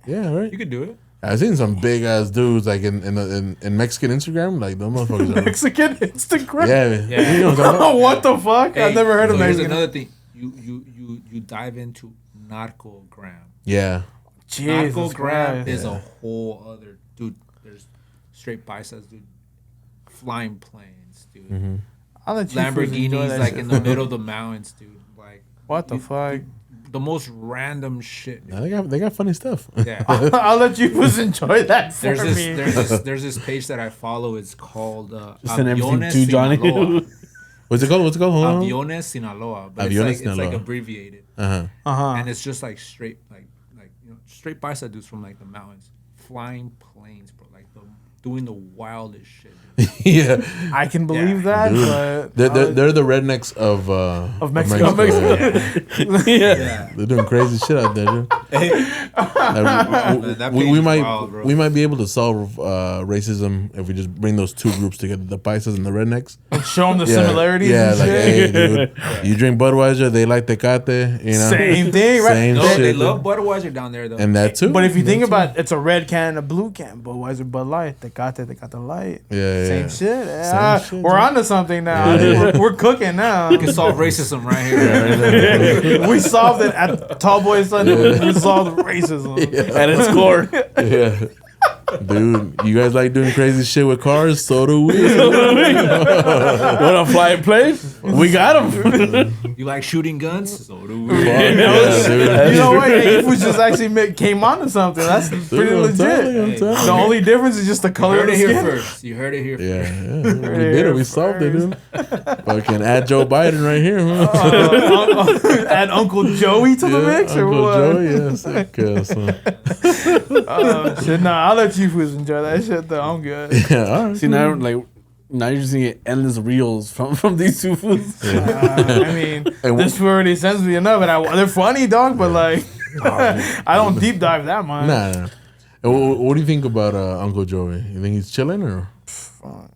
even. Yeah, right. You could do it. I've seen some big ass dudes like in Mexican Instagram, like those motherfuckers. Are, Mexican Instagram. Yeah. You know what I'm talking about? Oh, what the fuck? I've never heard of so here's Mexican. another thing. You dive into narcogram. Yeah, Jesus Narcogram Christ. is a whole other dude. There's straight biceps, dude. Flying planes, dude. I'll let you fools enjoy Lamborghinis that like shit. in the middle of the mountains, dude. Like What the fuck? the most random shit. Dude. nah, they got funny stuff. Yeah. I'll let you fools enjoy that for There's me. there's this page that I follow. It's called Just send everything Aviones to Johnny. Sinaloa. What's it called? What's it called? Hold on. Aviones Sinaloa. But Aviones it's like Sinaloa. abbreviated. Uh-huh. And it's just like straight like straight bicep dudes from like the mountains flying planes, bro. Like doing the wildest shit. Dude. Yeah, I can believe that, but they're the rednecks of Mexico. Yeah. They're doing crazy shit out there, dude. That we page is might wild, bro. we might be able to solve racism if we just bring those two groups together, the Paisas and the rednecks. show them the Yeah, similarities. yeah, and like shit. hey, dude, you drink Budweiser, they like Tecate, you know, Same thing, right? Same No, shit, they dude. love Budweiser down there though. and that too. But if you think about it, it's a red can and a blue can. Budweiser, Bud Light, they got the light. Yeah, Same yeah. shit. Yeah, shit, we're onto something now. We're cooking now. We can solve racism right here. We solved it at Tall Boy Sunday. We solved racism. At its core. Yeah. Dude, you guys like doing crazy shit with cars? So do we. Want a flying plane? We got him. You like shooting guns? So do we. Yeah, dude. You know what? He was just actually came onto something. That's pretty Dude, I'm legit. telling you, I'm telling The you. only difference is just the You color of heard the it here skin. first. You heard it here Yeah, first. yeah. We did it. We solved it, dude. Fucking add Joe Biden right here, huh? Add Uncle Joey to the mix or Uncle what? Joe, yeah, sick ass, huh? Shit, nah, I'll let you fools enjoy that shit though. I'm good. Yeah, all right. See now, like Now you're just gonna get endless reels from these two foods. I mean, this food already sends me enough, and they're funny, dog. But like, I don't deep dive that much. Nah. And what do you think about Uncle Joey? You think he's chilling or? Fuck.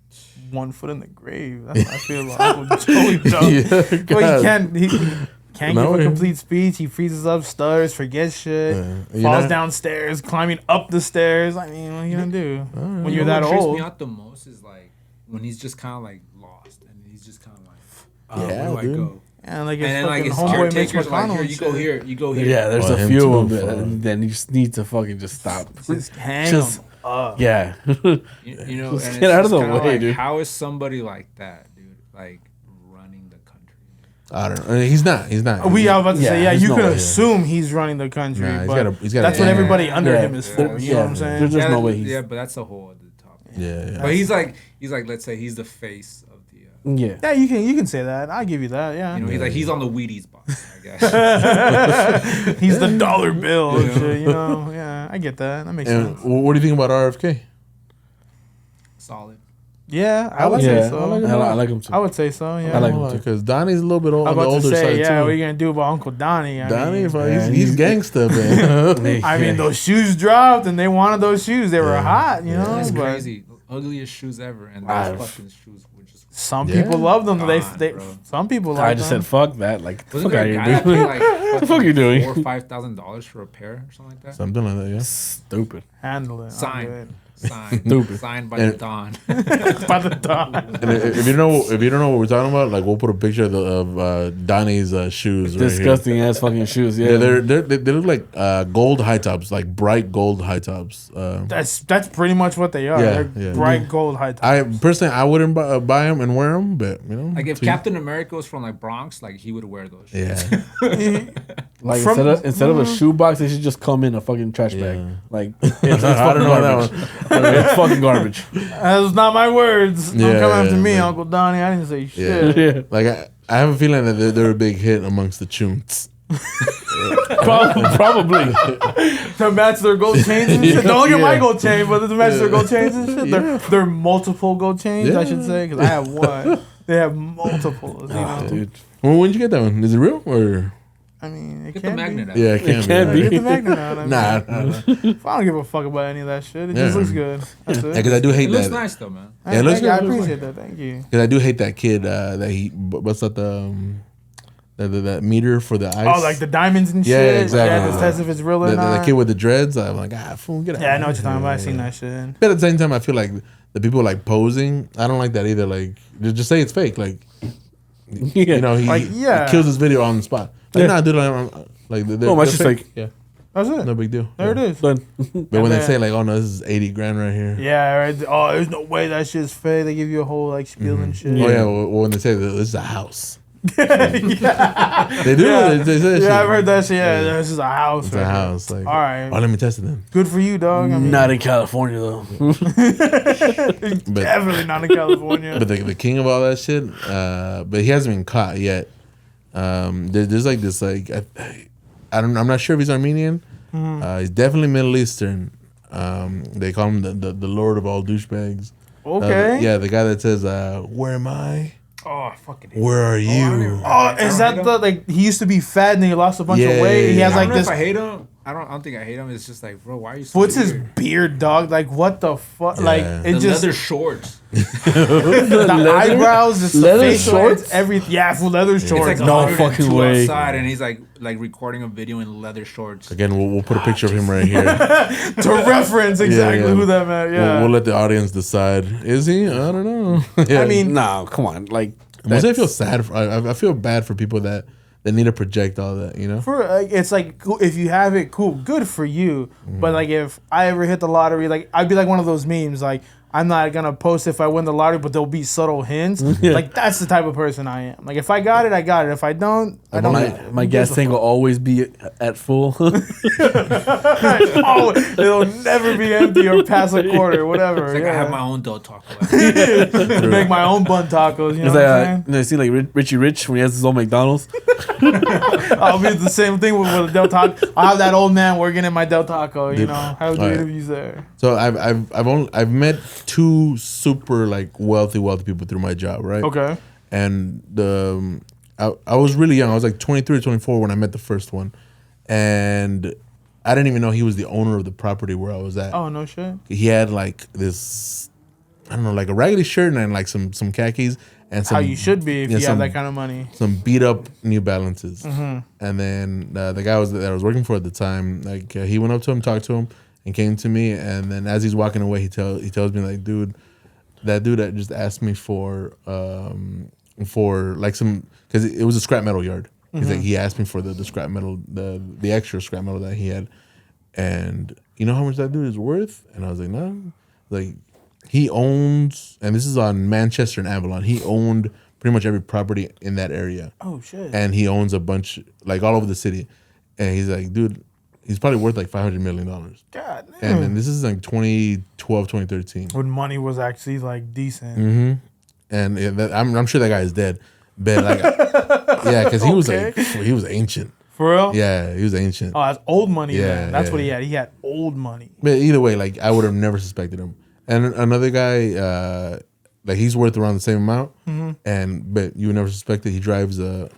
1 foot in the grave. That's how I feel about Uncle Joey, dog. Well, he can't give a complete speech. He freezes up, stutters, forgets shit, falls downstairs, climbing up the stairs. I mean, what are you gonna do when you're that What old? trips me out the most is like when he's just kind of like lost and he's just kind of like, where do I go? And like, And then like his homeboy Mitch caretakers like, McConnell, here, you go here, you go here. Yeah, there's Oh, a him few of too, them, fuck. and then you just need to fucking just stop. just hang Just- him up. Yeah. You know, Just and get it's out of just the kinda way, like, dude. how is somebody like that, dude, like running the country? I don't know. He's not. I was about to say, Yeah, you there's no can way. assume he's running the country, Nah, but he's gotta that's what yeah. everybody under Yeah. him is for. You know what I'm saying? There's just no way he's. Yeah, but that's a whole other topic. Yeah. But he's like, let's say he's the face of the. Yeah. Yeah, you can say that. I'll give you that. Yeah, You know, he's on the Wheaties box, I guess. he's the dollar bill. And shit, you know, yeah, I get that. That makes And sense. what do you think about RFK? Solid. Yeah, I would Yeah, say so. I like him too. I would say so. Yeah, I like him too. Because Donnie's a little bit I on was the about older to say, side yeah, what are too. you gonna do about Uncle Donnie? Donnie, Yeah, he's gangsta, man. I mean, those shoes dropped, and they wanted those shoes. They were hot, you know. That's but crazy. Ugliest shoes ever, and I've- those fucking shoes were just. some Yeah. people love them. They bro. some people like I just them. said fuck that. Like, Wasn't fuck out there of a here, guy that dude. paid like What the fuck are you doing? $4,000 or $5,000 for a pair or something like that? Something like that, yeah. Stupid. Handle it. Signed Stupid. signed by And- the Don. By the dog. And if you don't know what we're talking about, like we'll put a picture of Donnie's shoes. Disgusting ass fucking shoes. Right Yeah. here. They look like gold high tops, like bright gold high tops. That's pretty much what they are. Yeah, They're yeah. bright gold high tops. I personally I wouldn't buy them and wear them, but you know, Like if to- Captain America was from like Bronx, like he would wear those. Shoes. yeah, Like From- instead of a shoebox, they should just come in a fucking trash bag. Yeah. Like it's I fucking don't know garbage. that It's fucking garbage. That's not my words. Don't Yeah, come after me, but- Uncle Donnie. I didn't say Yeah. shit. Yeah. like I have a feeling that they're a big hit amongst the chunks. Probably. To match their gold chains and shit. Don't look at my Yeah. gold chain, but to match their gold chains and shit. They're multiple gold chains, I should say, because I have one. They have multiples, you know. Dude. Well, when'd you get that one? Is it real or? I mean, it Get the can't magnet be. out. Yeah, it can't, can't be. be. Get the magnet out. I mean, Nah, I don't give a fuck about any of that shit. It just Yeah. looks good. That's it. because I do hate It looks that. nice though, man. Yeah, it looks I good. appreciate that. Thank you. Because I do hate that kid that he what's that meter for the ice. Oh, like the diamonds and Yeah, shit. exactly. Yeah, to test if it's real or the not. kid with the dreads. I'm like, fool, get out. Yeah, I know what you're talking about. I seen that shit. But at the same time, I feel like the people like posing. I don't like that either. Like, just say it's fake. Like, you know, he, Like, yeah. he kills his video on the spot. Like, Yeah. nah, dude, like, No, it's just like- yeah, That's it. no big deal. There it is. Done. But when they And say like, oh no, this is 80 grand right here. Yeah, right. Oh, there's no way that shit's fake. They give you a whole like spiel and shit. Oh yeah, well, when they say this is a house, yeah. they do. Yeah. They say that shit. Yeah, I've heard that shit. Yeah, this is a house. It's right a here. house. Like, All right. Oh, let me test it then. Good for you, dog. I mean, Not in California though. But definitely not in California. but the king of all that shit. But he hasn't been caught yet. There's like this like I'm not sure if he's Armenian. He's definitely Middle Eastern. They call him the Lord of all douchebags. Okay. Yeah, the guy that says, "Where am I? Oh, I fucking hate Where are you?" Oh, is that the like he used to be fat and he lost a bunch of weight? He Yeah, has I like don't know this. if I hate him. I don't think I hate him. It's just like, bro, why are you so What's his weird? beard, dog? Like what the fuck? Like Yeah. it The just leather shorts. the eyebrows, just leather the facial, shorts? it's everything. Yeah, full leather It's shorts. like No 102 fucking way. outside, and he's like recording a video in leather shorts. Again, we'll put a picture of him right here. To reference exactly yeah. who that meant. Yeah. We'll let the audience decide. Is he? I don't know. Yeah. I mean, Nah, come on. Like Mostly I feel sad. I feel bad for people that need to project all that. You know. for it's like cool, if you have it, cool, good for you. But like if I ever hit the lottery, like I'd be like one of those memes. Like I'm not gonna post if I win the lottery, but there'll be subtle hints. Like that's the type of person I am. Like if I got it, I got it. If I don't, I don't. my gas tank will always be at full. Oh, it'll never be empty or pass a quarter, whatever. It's like I yeah. have my own Del Taco. Make my own bun tacos. You know It's what like I'm saying? you see like Richie Rich when he has his own McDonald's. I'll be the same thing with a Del Taco. I'll have that old man working in my Del Taco. You know, have the Alright. interviews there. So I've met two super like wealthy people through my job, right? Okay. And I was really young. I was like 23 or 24 when I met the first one, and I didn't even know he was the owner of the property where I was at. Oh, no shit. He had like this, I don't know, like a raggedy shirt and like some khakis and some. How you should be if you have that kind of money. Some beat up New Balances. And then the guy that I was working for at the time, like he went up to him, talked to him, and came to me. And then as he's walking away, he tells me like, dude, that dude that just asked me for like some, because it was a scrap metal yard. He's like, he asked me for the scrap metal, the extra scrap metal that he had. And you know how much that dude is worth? And I was like, no. Like, he owns, and this is on Manchester and Avalon, he owned pretty much every property in that area. Oh, shit. And he owns a bunch, like all over the city. And he's like, dude, he's probably worth like $500 million. God damn. And then this is like 2012, 2013. When money was actually like decent. And I'm sure that guy is dead. But like, yeah, because he was like, he was ancient. For real? Yeah, he was ancient. Oh, that's old money, Yeah, man. That's yeah. what he had. He had old money. But either way, like I would have never suspected him. And another guy, like he's worth around the same amount, but you would never suspect it. He drives a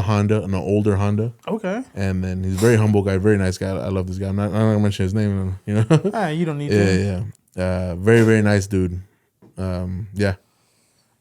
Honda, an older Honda. Okay. And then he's a very humble guy, very nice guy. I love this guy. I'm not gonna mention his name, you know. You don't need to. Yeah. Very, very nice dude. Yeah.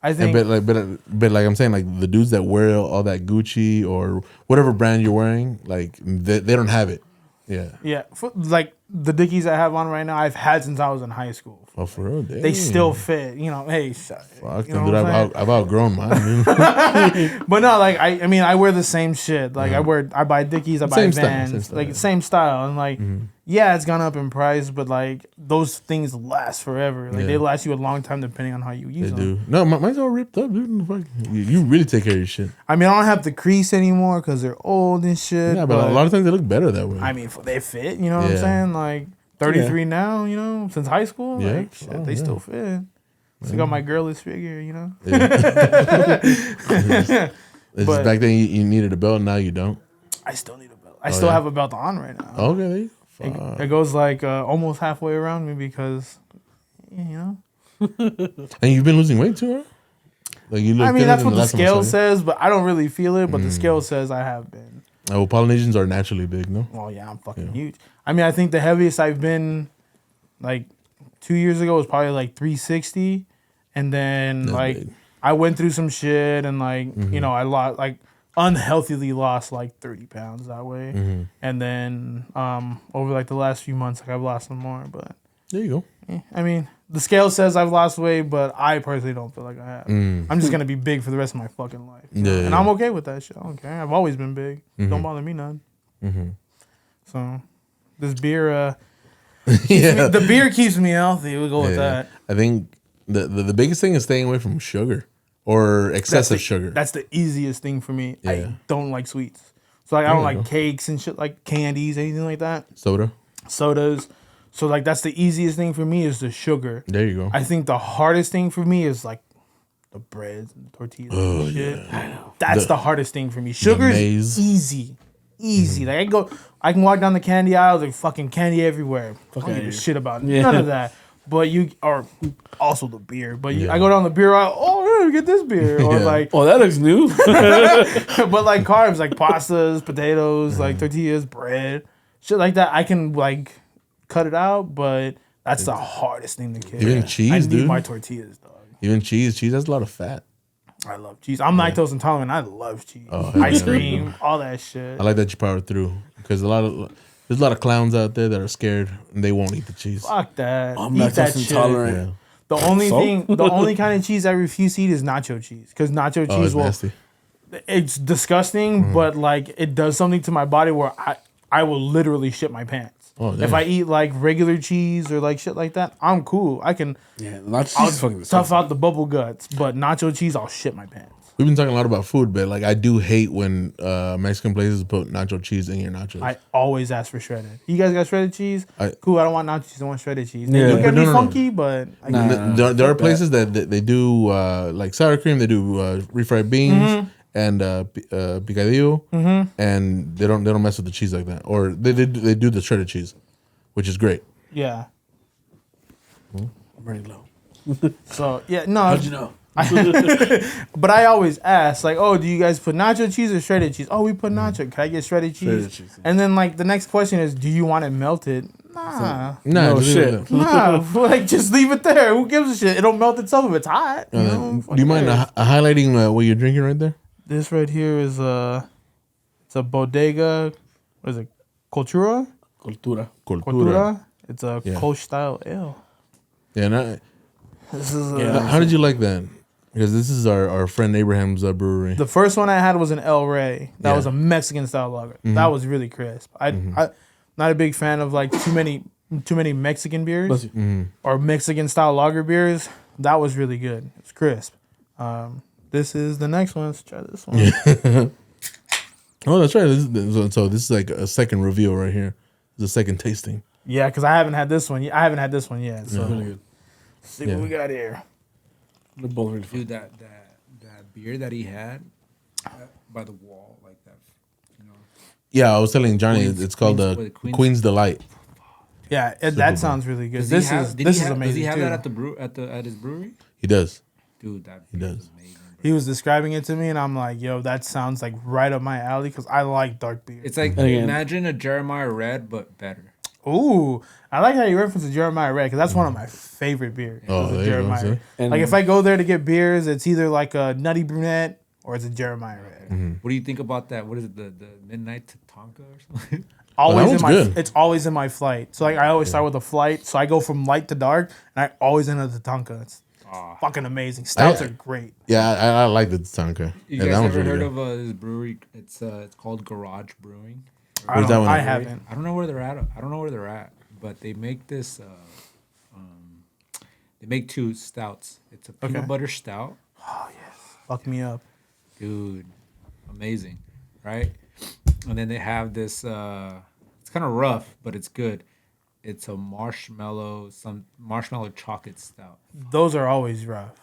I think. But like I'm saying, like the dudes that wear all that Gucci or whatever brand you're wearing, like they don't have it. Yeah. Yeah. Like the Dickies I have on right now, I've had since I was in high school. Oh, for real? Damn. They still fit. You know, hey. Fuck you them, know dude. I've outgrown mine. But no, like I mean, I wear the same shit. Like I buy Dickies, I buy Same style, Vans, same style, like yeah. same style. And like, yeah, it's gone up in price, but like those things last forever. Like they last you a long time depending on how you use They them. do. No, mine's all ripped up, dude. Fuck. You really take care of your shit. I mean, I don't have the crease anymore because they're old and shit. Yeah, but a lot of times they look better that way. I mean, they fit. You know what I'm Yeah. saying? Like 33 now. You know, since high school. Yeah. Like shit, they still fit. Still got my girlish figure. You know. It's just back then you needed a belt, now you don't. I still need a belt. I still have a belt on right now. Okay. It goes like almost halfway around me because, you know. And you've been losing weight too, huh? Like you look. I mean, thinner that's than what the last time I scale saw says, but I don't really feel it. But the scale says I have been. you. Oh, Polynesians are naturally big, no? Well, yeah, I'm fucking huge. I mean, I think the heaviest I've been, like, 2 years ago was probably like 360, and then like big. I went through some shit, and like you know I lost like unhealthily lost like 30 pounds that way, and then over like the last few months like I've lost some more, but. There you go. I mean, the scale says I've lost weight, but I personally don't feel like I have. I'm just gonna be big for the rest of my fucking life, you know? Yeah, And yeah. I'm okay with that shit. I don't care. I've always been big. Don't bother me none. So, this beer, Yeah. the beer keeps me healthy. We'll go with that. I think the biggest thing is staying away from sugar or excessive sugar. That's the easiest thing for me. Yeah. I don't like sweets, so like I don't like cakes and shit, like candies, anything like that. Sodas. So like that's the easiest thing for me is the sugar. There you go. I think the hardest thing for me is like the breads and the tortillas and shit. I know. That's the hardest thing for me. Sugar is maize. easy. Like I can walk down the candy aisle, there's fucking candy everywhere. I don't give a shit about none of that. But or also the beer. But I go down the beer aisle, oh, get this beer. Or like, Oh, that looks new. but like carbs, like pastas, potatoes, like tortillas, bread, shit like that. I can like cut it out, but that's the hardest thing to kill. Even cheese, I need dude. my tortillas, dog. Even cheese has a lot of fat. I love cheese. I'm lactose intolerant. I love cheese. Ice cream, all that shit. I like that you powered through because there's a lot of clowns out there that are scared and they won't eat the cheese. Fuck that. I'm Eat that lactose shit. intolerant. The only kind of cheese I refuse to eat is nacho cheese because nacho Oh, cheese it's nasty. it's disgusting, but like it does something to my body where I will literally shit my pants. Oh, damn. If I eat like regular cheese or like shit like that, I'm cool. I can Yeah, not I'll cheese fucking tough disgusting. out the bubble guts, but nacho cheese, I'll shit my pants. We've been talking a lot about food, but like I do hate when Mexican places put nacho cheese in your nachos. I always ask for shredded. You guys got shredded cheese? Cool. I don't want nacho cheese. I want shredded cheese. Yeah. It do get me No. funky, but I get it. There are places that they do like sour cream. They do refried beans and picadillo, and they don't mess with the cheese like that. Or they do the shredded cheese, which is great. Yeah. I'm running low. So yeah, no. How'd you know? But I always ask, like, oh, do you guys put nacho cheese or shredded cheese? Oh, we put nacho. Can I get shredded cheese? Shredded cheese, yeah. And then like the next question is, do you want it melted? Nah. No shit. Nah, like just leave it there. Who gives a shit? It'll melt itself if it's hot. You know? Do you mind highlighting what you're drinking right there? This right here is it's a bodega. What is it? Cultura. Cultura. It's a Kolsch style ale. Yeah. This is How did you like that? Because this is our friend Abraham's brewery. the first one I had was an El Rey. That Yeah. was a Mexican style lager. That was really crisp. I'm not a big fan of like too many Mexican beers or Mexican style lager beers. That was really good. It's crisp. This is the next one. Let's try this one. Oh, that's right. So this is like a second reveal right here. It's a second tasting. Yeah, because I haven't had this one. I haven't had this one yet. So Really good. let's see what we got here. They're both really fun. Dude, that beer that he had by the wall, like that, you know. Yeah, I was telling Johnny it's called Queen's- Queen's Delight. Yeah, that sounds really good. Does This he have, is did this he is have, amazing Does he have too. that at his brewery? He does. Dude, that He beer does. is amazing. Bro. He was describing it to me, and I'm like, yo, that sounds like right up my alley because I like dark beer. It's like Again. imagine a Jeremiah Red but better. Ooh, I like how you reference the Jeremiah Red because that's one of my favorite beers. Oh, is the there you go, Jeremiah see? Red. And- Like if I go there to get beers, it's either like a Nutty Brunette or it's a Jeremiah Red. What do you think about that? What is it? The Midnight Tatanka or something? Always one's in my good. it's always in my flight. So like I always start with a flight. So I go from light to dark, and I always enter the Tonka. It's fucking amazing. Stouts are great. Yeah, I like the Tonka. You Yeah, guys that one's ever really heard good. of this brewery? It's called Garage Brewing. Where's that one I at? haven't. I don't know where they're at. I don't know where they're at, but they make this. They make two stouts. It's a peanut butter stout, Fuck me up. dude. Amazing, right? And then they have this. It's kind of rough, but it's good. It's a marshmallow chocolate stout. Those are always rough.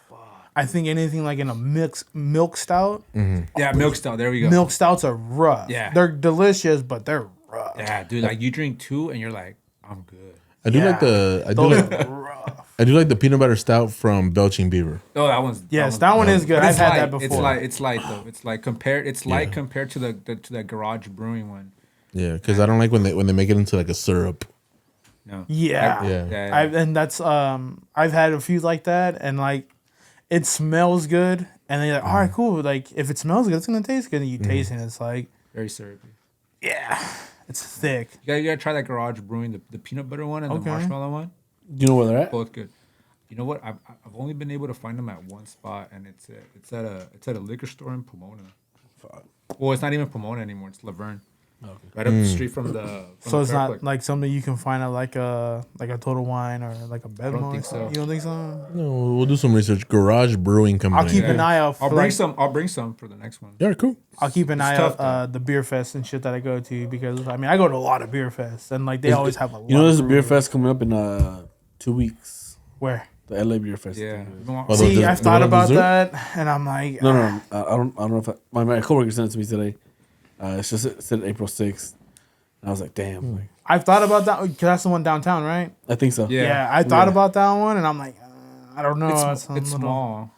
I think anything like in a milk stout, Yeah, milk stout. There we go. milk stouts are rough. Yeah. They're delicious, but they're rough. Yeah, dude. Like you drink two, and you're like, I'm good. I do like the Those are rough. I do like the peanut butter stout from Belching Beaver. Oh, that one's Yes, that one is good. But I've it's had light. that before. It's light though. It's like compared. It's light compared to the Garage Brewing one. Yeah, because I don't like when they make it into like a syrup. No. Yeah. Yeah. And that's I've had a few like that, and like it smells good, and then you're like, all right, cool. Like if it smells good, it's gonna taste good. And you taste it, and it's like, Very syrupy. yeah, it's thick. You gotta try that Garage Brewing, the peanut butter one and the marshmallow one. Do you know where they're at? Both good. You know what? I've only been able to find them at one spot, and it's at a liquor store in Pomona. Well, it's not even Pomona anymore. It's Laverne. Right up the street from the. So it's not Fairplex. like something you can find at like a Total Wine or like a Bevmo. don't think or something? so. You don't think so? No, we'll do some research. Garage Brewing Company. I'll keep an eye out. For I'll bring like, some. I'll bring some for the next one. Yeah, cool. I'll keep an eye tough, out the beer fest and shit that I go to because I mean I go to a lot of beer fests and like they always have a lot. You know, there's a of beer breweries. fest coming up in 2 weeks. Where? The LA Beer Fest. Yeah. Oh, See, the I've thought one on about dessert? that and I'm like, No. I don't know if my coworker sent it to me today. It said April 6th. And I was like, damn. Like, I've thought about that because that's the one downtown, right? I think so. Yeah, I thought about that one and I'm like, I don't know. It's a little- small.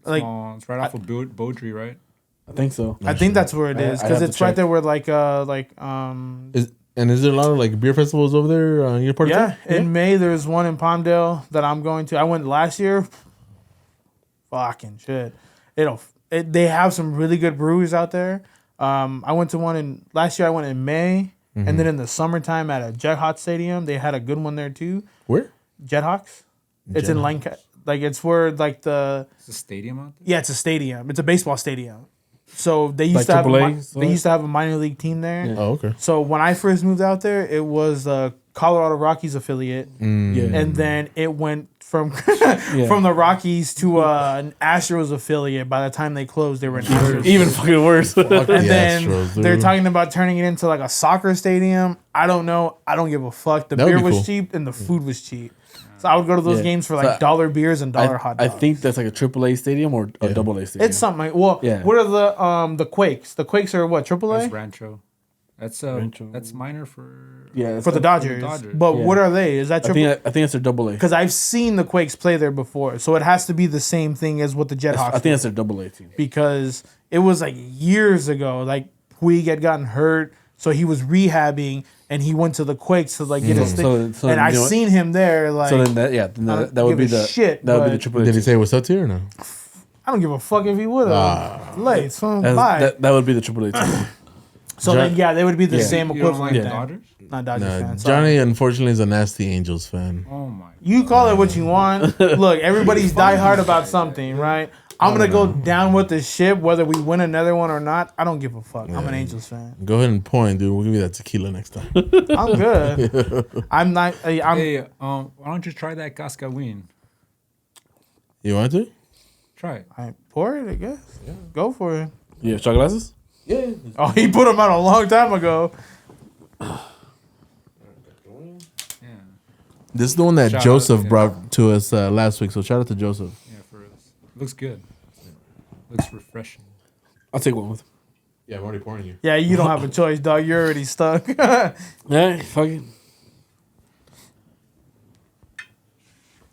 Like, Small. It's right off of Beaudry, right? I think so. I think that's where it I- is I'd because have it's to right check. there where like Is there a lot of like beer festivals over there? You're part yeah, of that? in May there's one in Palmdale that I'm going to. I went last year. Fucking shit. They have some really good breweries out there. I went to one last year. I went in May, and then in the summertime at a Jethawk Stadium, they had a good one there too. Where? Jethawks. It's in Lancaster. Like it's where like It's a stadium out there. yeah, it's a stadium. It's a baseball stadium. So they used Like to have AAA, they used to have a minor league team there. Yeah. Oh, okay. So when I first moved out there, it was a Colorado Rockies affiliate, Yeah. and then it went from from the Rockies to an Astros affiliate. By the time they closed, they were an Astros. Even fucking worse. And The then Astros, they're dude. talking about turning it into like a soccer stadium. I don't know. I don't give a fuck. The That would beer be was cool. cheap and the food was cheap. So I would go to those Yeah. games for So like dollar beers and dollar I hot I dogs. think that's like a AAA stadium or a AA stadium. it's something like, well, Yeah. what are the Quakes? The Quakes are what, That's AAA? Rancho. That's minor for for the Dodgers. But Yeah. what are they? Is that I think it's their double A. because I've seen the Quakes play there before, so it has to be the same thing as what the Jethawks. I think it's their double A team. Because it was like years ago. Like Puig had gotten hurt, so he was rehabbing, and he went to the Quakes to like get his thing. So and I you know what? seen him there. Like So then that that would be give a the shit, that would be the but- triple A. Did he team. say what's up to you or no? I don't give a fuck if he would have. Late, so bye. That would be the triple A team. So then, yeah, they would be the Yeah. same You don't equivalent. like then. Dodgers? Not Dodgers fan. Johnny, unfortunately, is a nasty Angels fan. Oh my. You call it what you want. Look, everybody's diehard about something, right? I'm gonna go down with the ship, whether we win another one or not. I don't give a fuck. I'm an Angels fan. Go ahead and point, dude. We'll give you that tequila next time. I'm good. I'm not. I'm. Hey, why don't you try that Cascawin? You want to? Try it. I pour it. I guess. Yeah. Go for it. You have shot glasses? Yeah. Oh, he put them out a long time ago. Yeah. This is the one that Shout out, Joseph yeah. brought to us last week. So shout out to Joseph. Yeah, for us. Looks good. Looks refreshing. I'll take one with him. Yeah, I'm already pouring you. Yeah, you don't have a choice, dog. You're already stuck. Yeah, fuck it.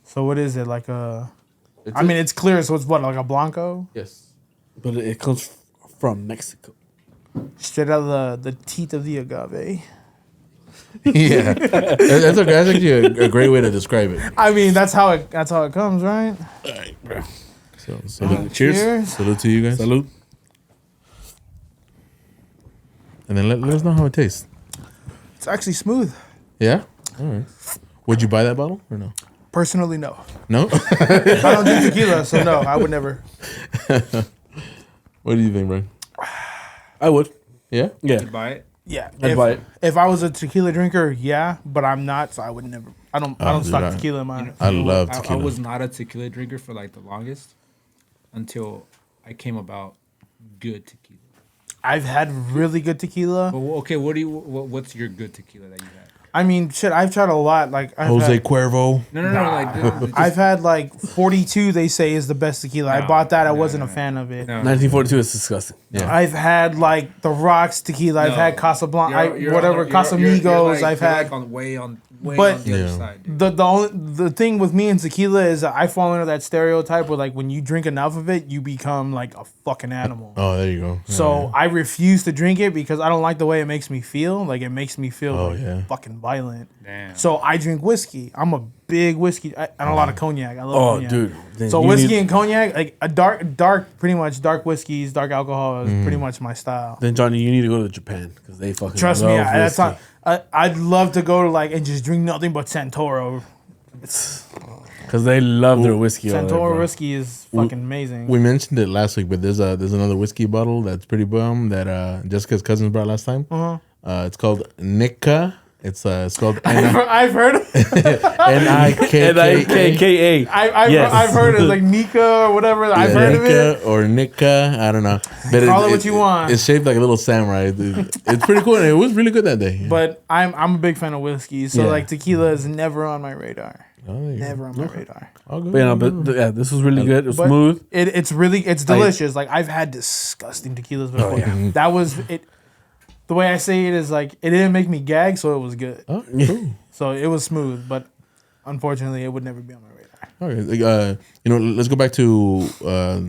So what is it like a? I mean, it's clear. So it's what, like a blanco, Yes. But it comes from Mexico. straight out of the teeth of the agave. Yeah. That's actually a great way to describe it. I mean, that's how it comes, right? All right, bro. So salute, Cheers. salute to you guys. Salute. And then let us know how it tastes. It's actually smooth. Yeah? All right. Would you buy that bottle or no? Personally, no. No? I don't drink tequila, so no, I would never. What do you think, Brian? I would. Yeah? Yeah. You buy it? Yeah, I'd buy it. if I was a tequila drinker, yeah, but I'm not, so I would never. I don't dude, stock tequila in mine. I love I tequila. was not a tequila drinker for like the longest until I came about good tequila. I've had really good tequila. But okay, what's your good tequila that you had? I mean, shit, I've tried a lot. Like I've Jose had, Cuervo. No, like I've had like 42. They say is the best tequila. I bought that. I wasn't a fan of it. no. 1942 is disgusting. Yeah. I've had like the Rocks tequila. I've No. had Casablanca. You're Whatever on the- Casamigos. you're I've had. like on way on But- on the other Yeah. side. Dude. The thing with me and tequila is that I fall into that stereotype where like when you drink enough of it, you become like a fucking animal. Oh, there you go. So I refuse to drink it because I don't like the way it makes me feel. Like it makes me feel Oh, like yeah. fucking violent. Damn. So I drink whiskey. I'm a big whiskey and a lot of cognac. I love Oh, cognac. dude. Then So you whiskey need- and cognac, like a pretty much dark whiskeys, dark alcohol is pretty much my style. Then Johnny, you need to go to Japan because they fucking Trust me, love that's whiskey. not. I'd love to go to like and just drink nothing but Santoro. Because they love their whiskey. over there, Santoro bro. whiskey is fucking amazing. We mentioned it last week, but there's another whiskey bottle that's pretty bomb that Jessica's cousins brought last time. It's called Nika. It's spelled I've heard of N-I-K-K-A. N-I-K-K-A. I've heard of like Nika or whatever. I've heard of it. Or Nika. I don't know. But Call it what you want. It's shaped like a little samurai. It's pretty cool. And it was really good that day. But I'm a big fan of whiskey, so Yeah. like tequila is never on my radar. Oh, there you go. Never on my radar. All good. But, yeah, this was really good. It was But smooth. it's delicious. Like I've had disgusting tequilas before. That was it. The way I say it is like it didn't make me gag, so it was good. Oh, cool. So it was smooth, but unfortunately, it would never be on my radar. All right. Let's go back to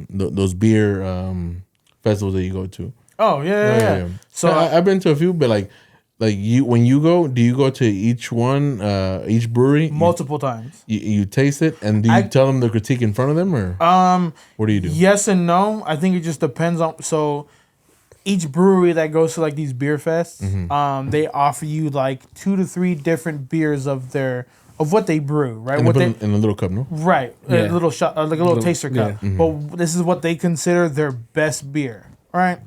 those beer festivals that you go to. Oh yeah. So I've been to a few, but like you, when you go, do you go to each one, each brewery? multiple times. You taste it, and do you tell them the critique in front of them, or what do you do? Yes and no. I think it just depends on. So each brewery that goes to like these beer fests, they offer you like 2 to 3 different beers of what they brew, right? And What they put it in a little cup, no? right, Yeah. a little shot, like a little taster cup. But this is what they consider their best beer, right?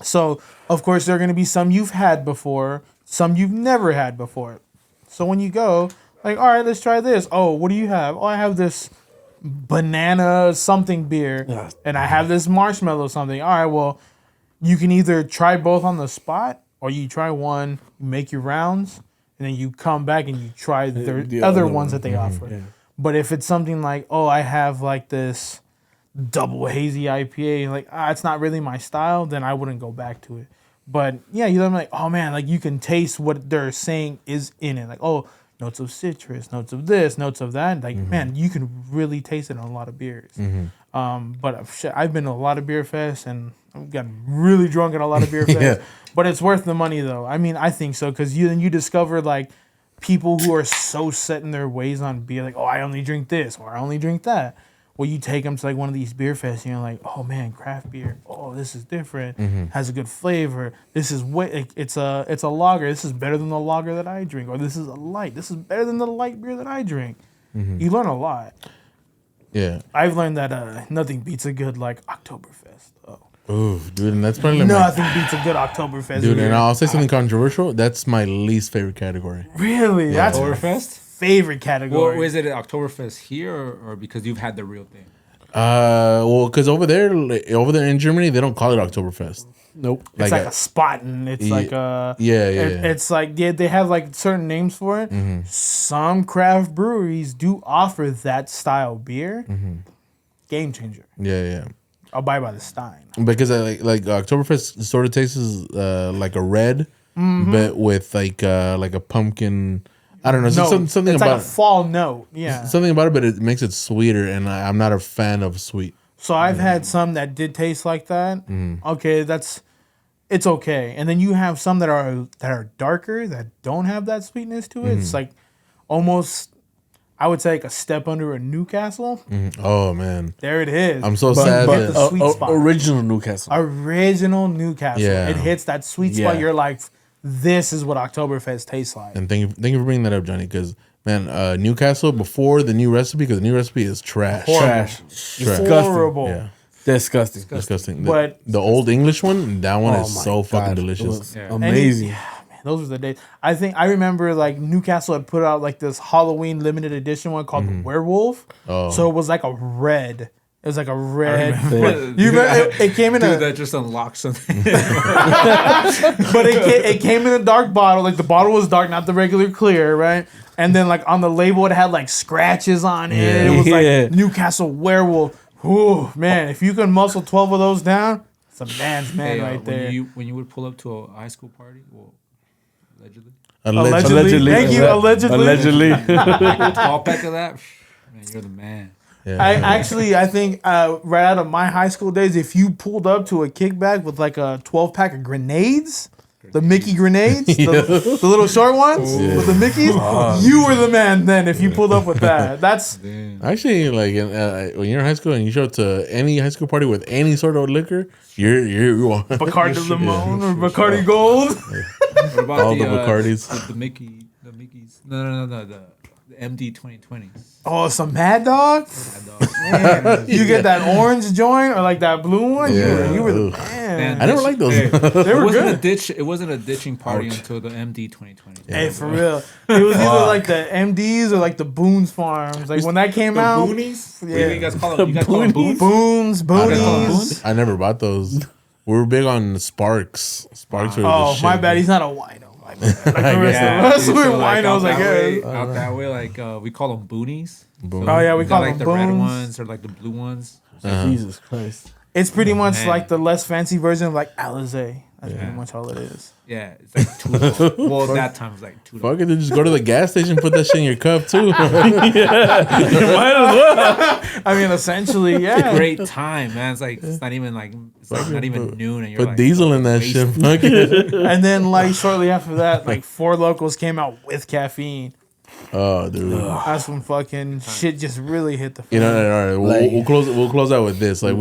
So of course there are going to be some you've had before, some you've never had before. So when you go, like, all right, let's try this. Oh, what do you have? Oh, I have this banana something beer, Yeah. and I have this marshmallow something. All right, well, you can either try both on the spot, or you try one, you make your rounds, and then you come back and you try the the other other ones one. that they offer. Yeah. But if it's something like, oh, I have like this double hazy IPA, like it's not really my style, then I wouldn't go back to it. But yeah, you learn like, oh man, like you can taste what they're saying is in it. Like, oh, notes of citrus, notes of this, notes of that. Like, man, you can really taste it on a lot of beers. But shit, I've been to a lot of beer fests and I've gotten really drunk at a lot of beer fests. Yeah. But it's worth the money though. I mean, I think so because you discover like people who are so set in their ways on beer, like, oh, I only drink this or I only drink that. Well, you take them to like one of these beer fests, and you're like, oh man, craft beer. Oh, this is different. Has a good flavor. This is it's a lager. This is better than the lager that I drink. Or this is a light. This is better than the light beer that I drink. You learn a lot. Yeah. I've learned that nothing beats a good like Oktoberfest. Oh, Ooh, dude, and that's probably like nothing beats a good Oktoberfest. dude, beer. and I'll say something controversial. That's my least favorite category. Really, that's my Oktoberfest? favorite category. Well, is it Oktoberfest here or because you've had the real thing? Well, because over there in Germany, they don't call it Oktoberfest. Nope. It's like a spot, and it's like a yeah. It's like they have like certain names for it. Some craft breweries do offer that style beer. Game changer. Yeah. I'll buy by the Stein. Because I like Oktoberfest sort of tastes like a red, but with like a pumpkin. I don't know. Something it's about like a fall note. Yeah. something about it, but it makes it sweeter, and I'm not a fan of sweet. So I've had some that did taste like that. Okay, it's okay. And then you have some that are darker that don't have that sweetness to it. It's like almost, I would say, like a step under a Newcastle. Oh man, There it is. I'm so sad. but that- the sweet spot. Original Newcastle. Original Newcastle. Yeah. It hits that sweet spot. Yeah. You're like, this is what Oktoberfest tastes like. and thank you for bringing that up, Johnny. Because man, Newcastle before the new recipe, because the new recipe is trash. Trash. Disgusting. Horrible. Yeah, Disgusting. disgusting. But- the old English one, that one Oh is my so fucking God. delicious. It was Yeah. amazing. Man, those were the days. I remember like Newcastle had put out like this Halloween limited edition one called the Werewolf. Oh. So it was like a red. It was like a red. Dude, You remember it came in Dude, a that just unlocked something. but it came in a dark bottle. Like the bottle was dark, not the regular clear, right? And then like on the label it had like scratches on it. Yeah. It was Yeah. like Newcastle Werewolf. Ooh, man, if you can muscle 12 of those down, it's a man's man Hey, right there. when you would pull up to a high school party, well, allegedly, Allegedly. Thank you, allegedly. Allegedly. like a 12 pack of that, man, you're the man. Yeah. I think right out of my high school days, if you pulled up to a kickback with like a 12 pack of grenades, the Mickey grenades, the little short ones with the Mickeys, you were the man then if you pulled up with that. That's Damn. Actually, like when you're in high school and you show up to any high school party with any sort of liquor, you are Bacardi Limon or Bacardi Gold. What about all the Bacardis. the Mickeys? No, the MD 2020s. Oh, some Mad Dog? Man, you get that orange joint or like that blue one? Yeah. You were the Ugh. man. I never liked those. They It were wasn't good. a ditch. It wasn't a ditching party until the MD 2020. Hey, for real. It was either like the MDs or like the Boone's Farms. Like when that came out. Boonies? Yeah. You guys call them Boonies? Boons, You guys call them Boonies. Boons? I never bought those. We were big on Sparks. Sparks were the Oh, shit. my bad. He's not a wino. My bad. Like the rest Yeah, of us, dude, we're so, like, winos, I guess. out that way, like we call them boonies. Boom. Oh, yeah, we They're call like them the red boons. ones or like the blue ones. Jesus Christ. It's pretty much man. like the less fancy version of like Alizé. That's pretty much all it is. Yeah, it's like $2. Well, that time was like $2. Fuck it, dude, just go to the gas station, put that shit in your cup too. I mean, essentially, yeah. Great time, man. It's like not even not even noon, and you're Put like diesel in that shit. wasted. Fuck it. And then, like, shortly after that, like, Four Locals came out with caffeine. Oh, dude. That's when fucking shit just really hit the fan. You know, all right. We'll close out with this. Like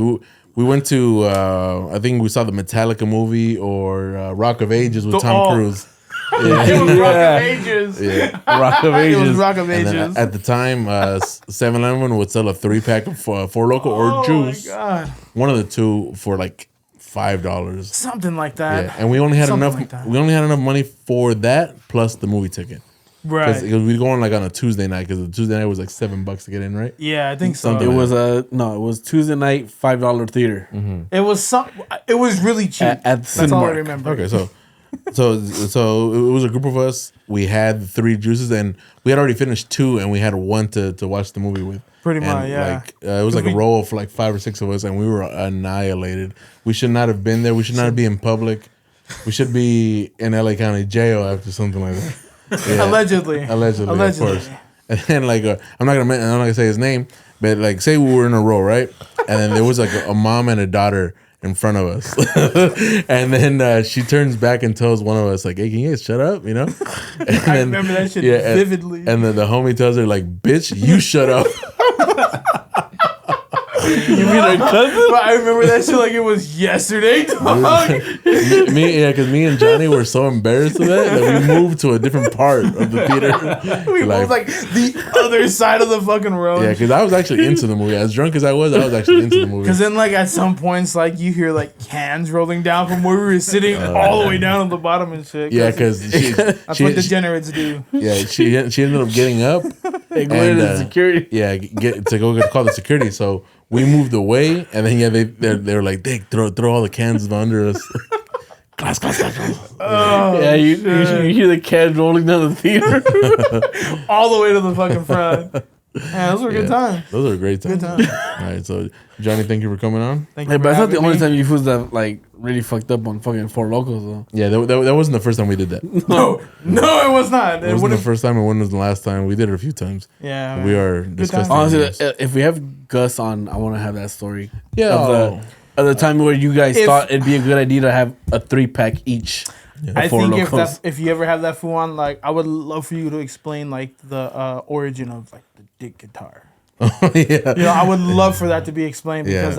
we went to I think we saw the Metallica movie or Rock of Ages with Tom Cruise. It was Rock of Ages. Yeah. Rock of It was Ages. Rock of And then Ages. at the time, 7-Eleven would sell a 3-pack of Four Loco or Oh, juice, my God. one of the two, for like $5. Something like that. Yeah, and we only had Something enough. like that. We only had enough money for that plus the movie ticket. Right. Because we go on like on a Tuesday night, because the Tuesday night was like $7 to get in, right? Yeah, I think so. Something. It was Tuesday night, $5 theater It was really cheap. at the That's all I Cinemark. remember. Okay, so it was a group of us. We had 3 juices, and we had already finished 2, and we had 1 to watch the movie with. Pretty And, much, yeah. Like it was like a row of like 5 or 6 of us, and we were annihilated. We should not have been there. We should not be in public. We should be in LA County jail after something like that. Yeah. Allegedly, Of course. And then I'm not gonna say his name, but like say we were in a row, right? And then there was like a mom and a daughter in front of us, and then she turns back and tells one of us like, "Hey, can you guys shut up?" You know? And I remember that shit vividly. And then the homie tells her like, "Bitch, you shut up." You mean our cousin? But I remember that shit like it was yesterday, dog. Because me and Johnny were so embarrassed of that we moved to a different part of the theater. We moved like the other side of the fucking road. Yeah, because I was actually into the movie. As drunk as I was actually into the movie. Because then, like, at some points, like, you hear, like, cans rolling down from where we were sitting all the way down to the bottom and shit. Yeah, because that's what degenerates do. Yeah, she ended up getting up. They go into security. Yeah, to go call the security. So we moved away, and then they were like, "Dick, throw all the cans under us." Glass. Yeah, you hear the cans rolling down the theater all the way to the fucking front. Yeah, those were good times. Those are great times. Good times. All right, so Johnny, thank you for coming on. Thank you. Hey, but that's not the only time you fools that like really fucked up on fucking Four Locos though. Yeah, that wasn't the first time we did that. No, it was not. It wasn't the first time, and when was the last time? We did it a few times. Yeah, we are disgusting. Honestly, if we have Gus on, I want to have that story. Yeah, of the time where you guys thought it'd be a good idea to have a 3-pack each. Yeah. I think if you ever have that fool on, like, I would love for you to explain like the origin of like the dick guitar. Yeah, you know, I would love for that to be explained because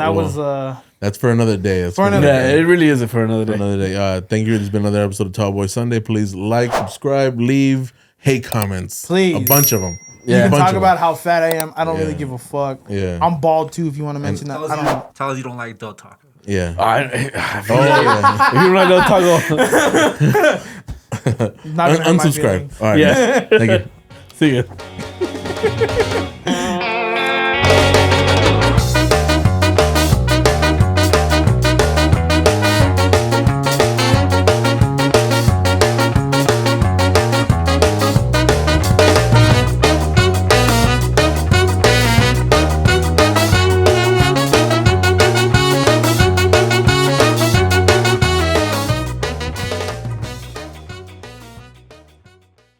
that's for another day. For another day. It really is for another day. Thank you. This has been another episode of Tall Boy Sunday. Please like, subscribe, leave hate comments. Please, a bunch of them. Yeah, you can talk about how fat I am. I don't really give a fuck. Yeah, I'm bald too. If you want to mention that, tell us you don't like Del Taco. Yeah. If you don't like Del Taco, unsubscribe. All right. Yeah. Thank you. See ya.